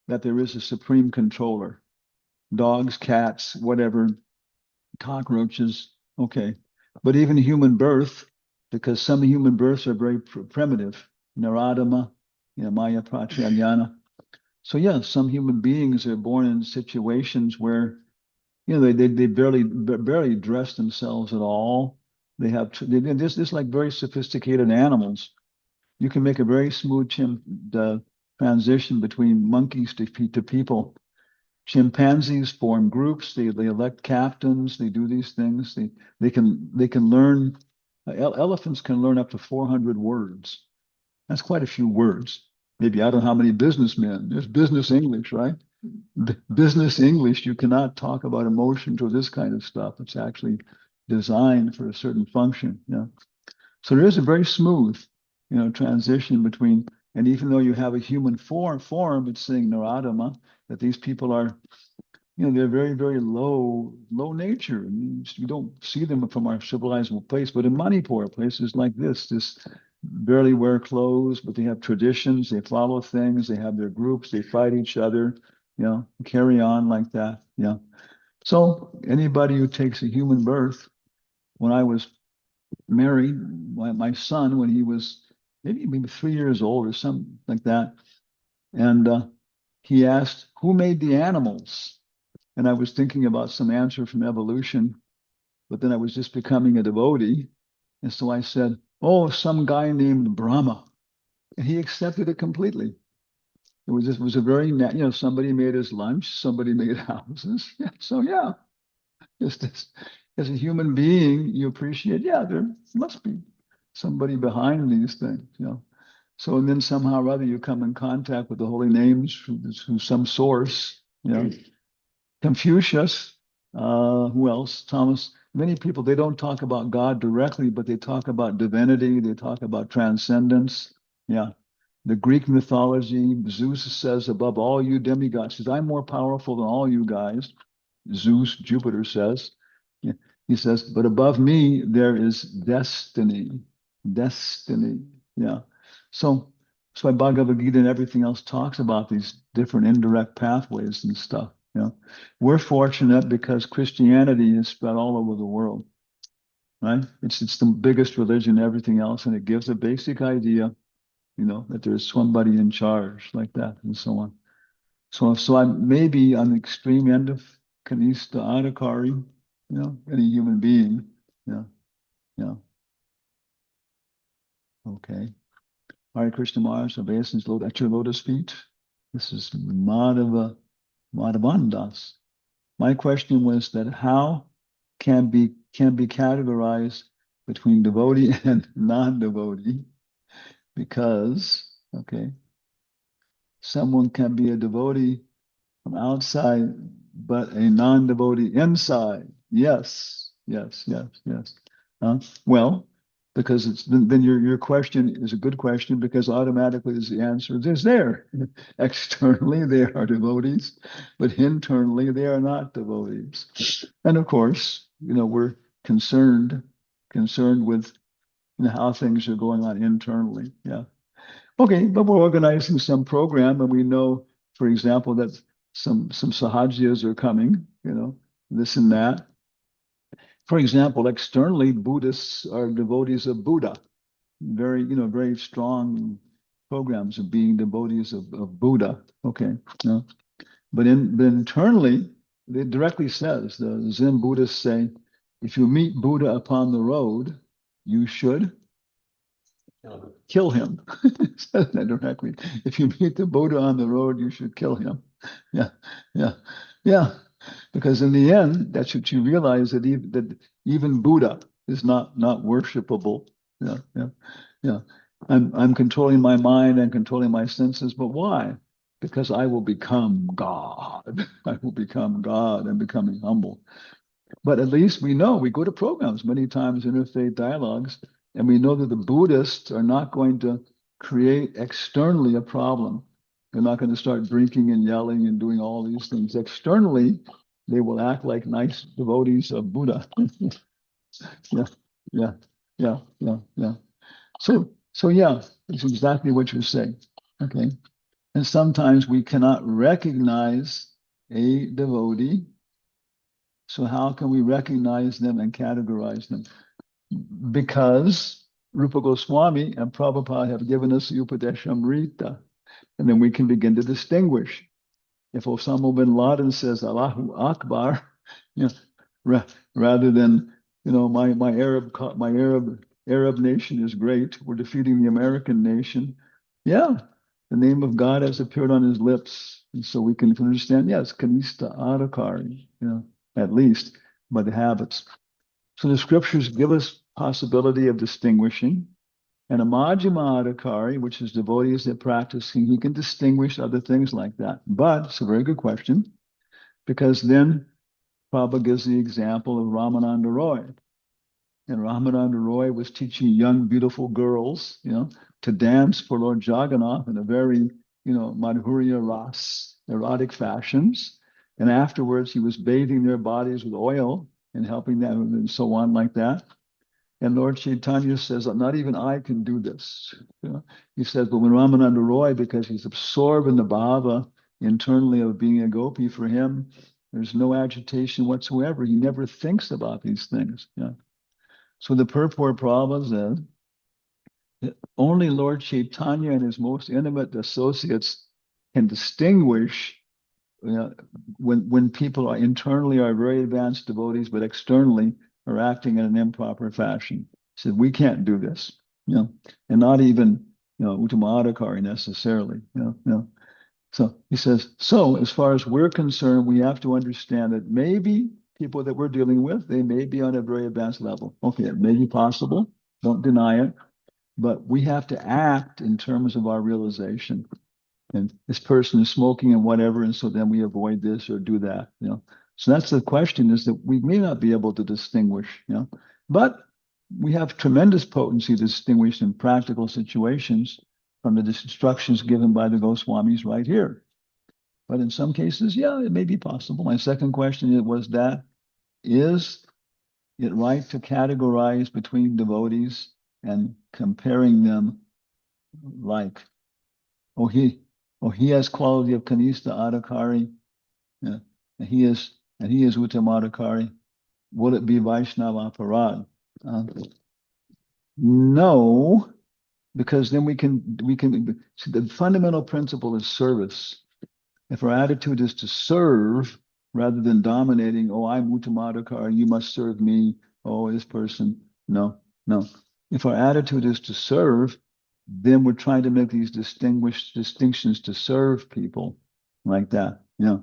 that there is a supreme controller. Dogs, cats, whatever, cockroaches, okay. But even human birth, because some human births are very primitive, Naradama, Maya Pratyajnana. So yeah, some human beings are born in situations where they barely dress themselves at all. They have this like very sophisticated animals. You can make a very smooth transition between monkeys to people. Chimpanzees form groups. They elect captains. They do these things. They can learn. Elephants can learn up to 400 words. That's quite a few words. Maybe I don't know how many businessmen. There's business English, right? Business English. You cannot talk about emotions or this kind of stuff. It's actually designed for a certain function. Yeah. So there is a very smooth, transition between. And even though you have a human form, it's saying Naradama, that these people are, they're very, very low nature. And you don't see them from our civilized place, but in Manipur, places like this barely wear clothes, but they have traditions, they follow things, they have their groups, they fight each other, carry on like that. Yeah. So anybody who takes a human birth, when I was married, my son, when he was maybe 3 years old or something like that, and he asked, "Who made the animals?" And I was thinking about some answer from evolution, but then I was just becoming a devotee. And so I said, "Oh, some guy named Brahma." And he accepted it completely. It was a very, somebody made his lunch, somebody made houses. Yeah, so yeah, just as a human being, you appreciate, there must be somebody behind these things. So, and then somehow or other you come in contact with the holy names through some source. Confucius, who else? Thomas. Many people, they don't talk about God directly, but they talk about divinity. They talk about transcendence. Yeah. The Greek mythology, Zeus says, above all you demigods, says, I'm more powerful than all you guys. Zeus, Jupiter says. Yeah, he says, but above me there is destiny. Destiny. Yeah. So that's why Bhagavad Gita and everything else talks about these different indirect pathways and stuff. You know, we're fortunate because Christianity is spread all over the world, right? It's the biggest religion, everything else, and it gives a basic idea, you know, that there's somebody in charge like that and so on. So I'm maybe on the extreme end of Kanista Adhikari, you know, any human being. Yeah, yeah. Okay. All right, Krishna Maharaj, obeisance at your lotus feet. This is Madhavandas. My question was that how can be categorized between devotee and non-devotee, because okay, someone can be a devotee from outside, but a non-devotee inside. Yes, yes, yes, yes. Well, because it's then your question is a good question, because automatically is the answer is there. Externally they are devotees, but internally they are not devotees. And of course, you know, we're concerned with, you know, how things are going on internally. Yeah. Okay, but we're organizing some program, and we know, for example, that some sahajas are coming, you know, this and that. For example, externally, Buddhists are devotees of Buddha. Very, you know, very strong programs of being devotees of Buddha. Okay. Yeah. But internally, it directly says, the Zen Buddhists say, if you meet Buddha upon the road, you should kill him. It says that directly. If you meet the Buddha on the road, you should kill him. Yeah, yeah, yeah. Because in the end, that's what you realize, that even Buddha is not worshipable. Yeah, yeah, yeah. I'm controlling my mind and controlling my senses, but why? Because I will become God. I will become God and becoming humble. But at least we know, we go to programs many times, interfaith dialogues, and we know that the Buddhists are not going to create externally a problem. They're not going to start drinking and yelling and doing all these things. Externally, they will act like nice devotees of Buddha. Yeah, yeah, yeah, yeah, yeah. So yeah, it's exactly what you're saying. Okay. And sometimes we cannot recognize a devotee. So how can we recognize them and categorize them? Because Rupa Goswami and Prabhupada have given us the Upadeshamrita, and then we can begin to distinguish. If Osama bin Laden says Allahu Akbar, you know, rather than, you know, my Arab nation is great, we're defeating the American nation. Yeah, the name of God has appeared on his lips, and so we can understand. Yes, Kanista Adhikari, you know, at least by the habits. So the scriptures give us possibility of distinguishing. And a Majjhima Adhikari, which is devotees that practicing, he can distinguish other things like that. But it's a very good question, because then Prabhupada gives the example of Ramananda Roy. And Ramananda Roy was teaching young, beautiful girls, you know, to dance for Lord Jagannath in a very, you know, Madhurya Ras, erotic fashions. And afterwards, he was bathing their bodies with oil and helping them and so on like that. And Lord Chaitanya says, not even I can do this. You know? He says, but when Ramananda Roy, because he's absorbed in the bhava internally of being a gopi, for him, there's no agitation whatsoever. He never thinks about these things. Yeah. So the purport Prabhupada says that only Lord Chaitanya and his most intimate associates can distinguish, you know, when people are internally are very advanced devotees, but externally are acting in an improper fashion. He said, we can't do this, you know, and not even, you know, Uttamadhikari necessarily, you know. So he says, so as far as we're concerned, we have to understand that maybe people that we're dealing with, they may be on a very advanced level. Okay, it may be possible, don't deny it, but we have to act in terms of our realization. And this person is smoking and whatever, and so then we avoid this or do that, you know. So that's the question, is that we may not be able to distinguish, you know, but we have tremendous potency to distinguish in practical situations from the instructions given by the Goswamis right here. But in some cases, yeah, it may be possible. My second question was that, is it right to categorize between devotees and comparing them like, oh, he has quality of Kanista Adhikari, yeah, and he is Uttamadhikari. Will it be Vaishnava Aparad? No, because then we can see the fundamental principle is service. If our attitude is to serve rather than dominating, oh, I'm Uttamadhikari, you must serve me, oh, this person. No, no. If our attitude is to serve, then we're trying to make these distinctions to serve people like that. You know,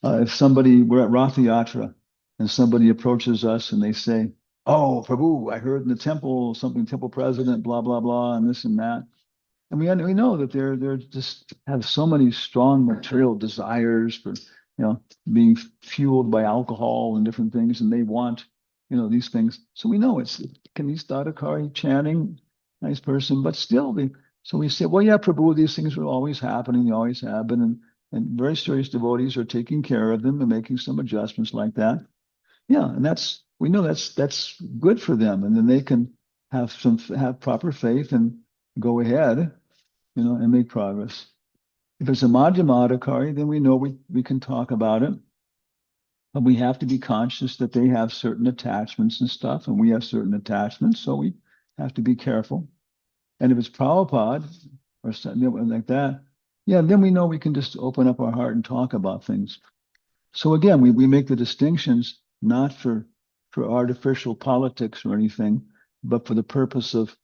if we're at Rath Yatra and somebody approaches us and they say, oh, Prabhu, I heard in the temple, something temple president, blah, blah, blah, and this and that. And we know that they're just have so many strong material desires for, being fueled by alcohol and different things, and they want, these things. So we know it's Kanista Adhikari chanting, nice person, but still so we say, well, yeah, Prabhu, these things are always happening, they always have been, and very serious devotees are taking care of them and making some adjustments like that. Yeah, and we know that's good for them, and then they can have proper faith and go ahead, and make progress. If it's a Madhyama Adhikari, then we know we can talk about it, but we have to be conscious that they have certain attachments and stuff, and we have certain attachments, so we have to be careful. And if it's Prabhupada or something like that, yeah, then we know we can just open up our heart and talk about things. So again, we make the distinctions not for artificial politics or anything, but for the purpose of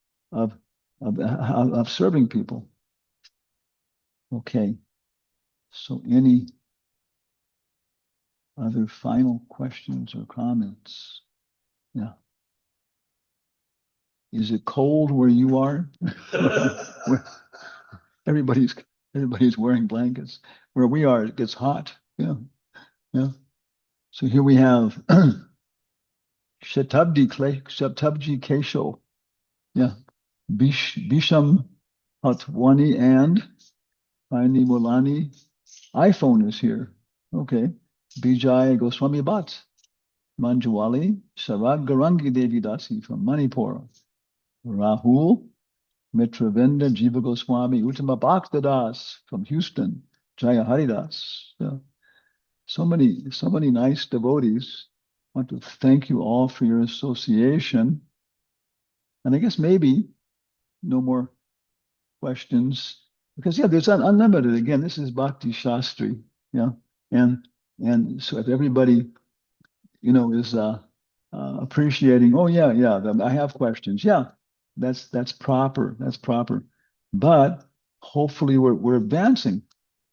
serving people. Okay. So any other final questions or comments? Yeah. Is it cold where you are? Where everybody's wearing blankets. Where we are, it gets hot. Yeah. Yeah. So here we have Shatabdi Kesho. Yeah. Bisham Hatwani and Paini Mulani. iPhone is here. Okay. Bijay Goswami Bhatt. Manjuwali Sharad Garangi Devi Dasi from Manipur. Rahul Mitravinda Jiva Goswami Uttama Bhaktadas from Houston. Jaya Haridas. Yeah. So many nice devotees. I want to thank you all for your association. And I guess maybe no more questions, because there's unlimited. Again, this is Bhakti Shastri, and so if everybody, is appreciating, oh yeah, I have questions, that's proper, but hopefully we're advancing,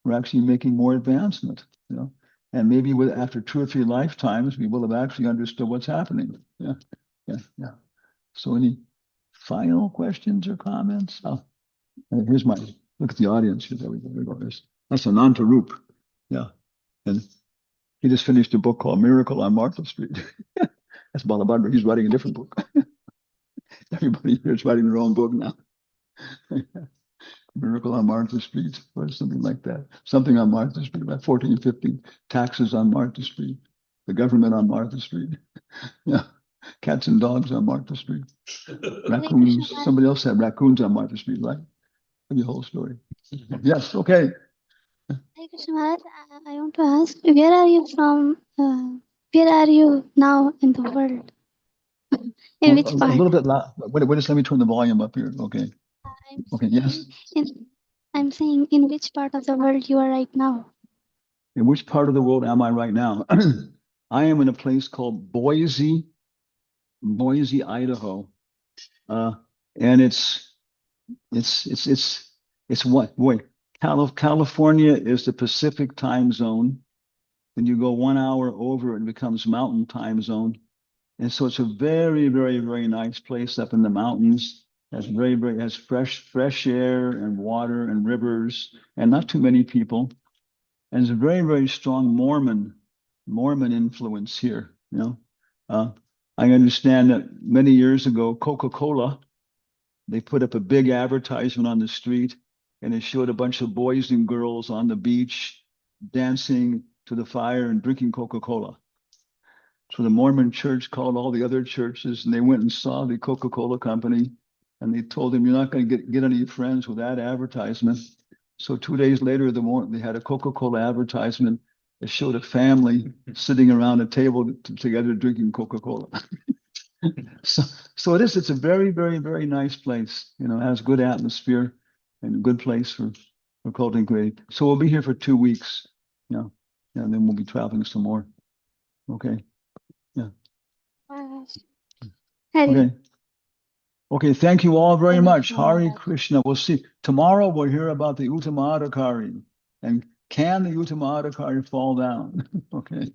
we're actually making more advancement, and maybe after 2 or 3 lifetimes we will have actually understood what's happening. Yeah. So any final questions or comments? Here's look at the audience. There we go. That's Ananta Roop. Yeah. And he just finished a book called Miracle on Martha Street. That's Balabhadra. He's writing a different book. Everybody here is writing their own book now. Miracle on Martha Street, or something like that. Something on Martha Street, about 14, 15. Taxes on Martha Street. The government on Martha Street. Yeah. Cats and dogs on Martha Street. Raccoons. Somebody else said raccoons on Martha Street, right? The whole story. Yes, okay. Hare Krishna Maharaj, I want to ask, where are you from? Where are you now in the world? In which A part? little bit loud. Wait, just let me turn the volume up here. Okay. Okay, yes. I'm saying, in which part of the world you are right now? In which part of the world am I right now? I am in a place called Boise, Idaho. And it's what? Boy, California is the Pacific time zone. Then you go 1 hour over, it becomes Mountain time zone. And so it's a very, very, very nice place up in the mountains. Has fresh air and water and rivers and not too many people. And it's a very, very strong Mormon influence here. I understand that many years ago, Coca-Cola, they put up a big advertisement on the street, and it showed a bunch of boys and girls on the beach dancing to the fire and drinking Coca-Cola. So the Mormon church called all the other churches and they went and saw the Coca-Cola company and they told them, you're not going to get any friends with that advertisement. So 2 days later, they had a Coca-Cola advertisement that showed a family sitting around a table together drinking Coca-Cola. So it's a very, very, very nice place. You know, it has good atmosphere and a good place for cultivating. So we'll be here for 2 weeks. Yeah. And then we'll be traveling some more. Okay. Hari. Okay. Okay. Thank you all very Hari much. Krishna Hare Maharaj. Krishna. We'll see. Tomorrow we'll hear about the Uttamadhikari. And can the Uttamadhikari fall down? Okay.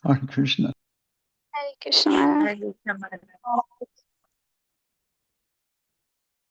Hare Krishna. Hari Krishna Maharaj. Hare Krishna Maharaj.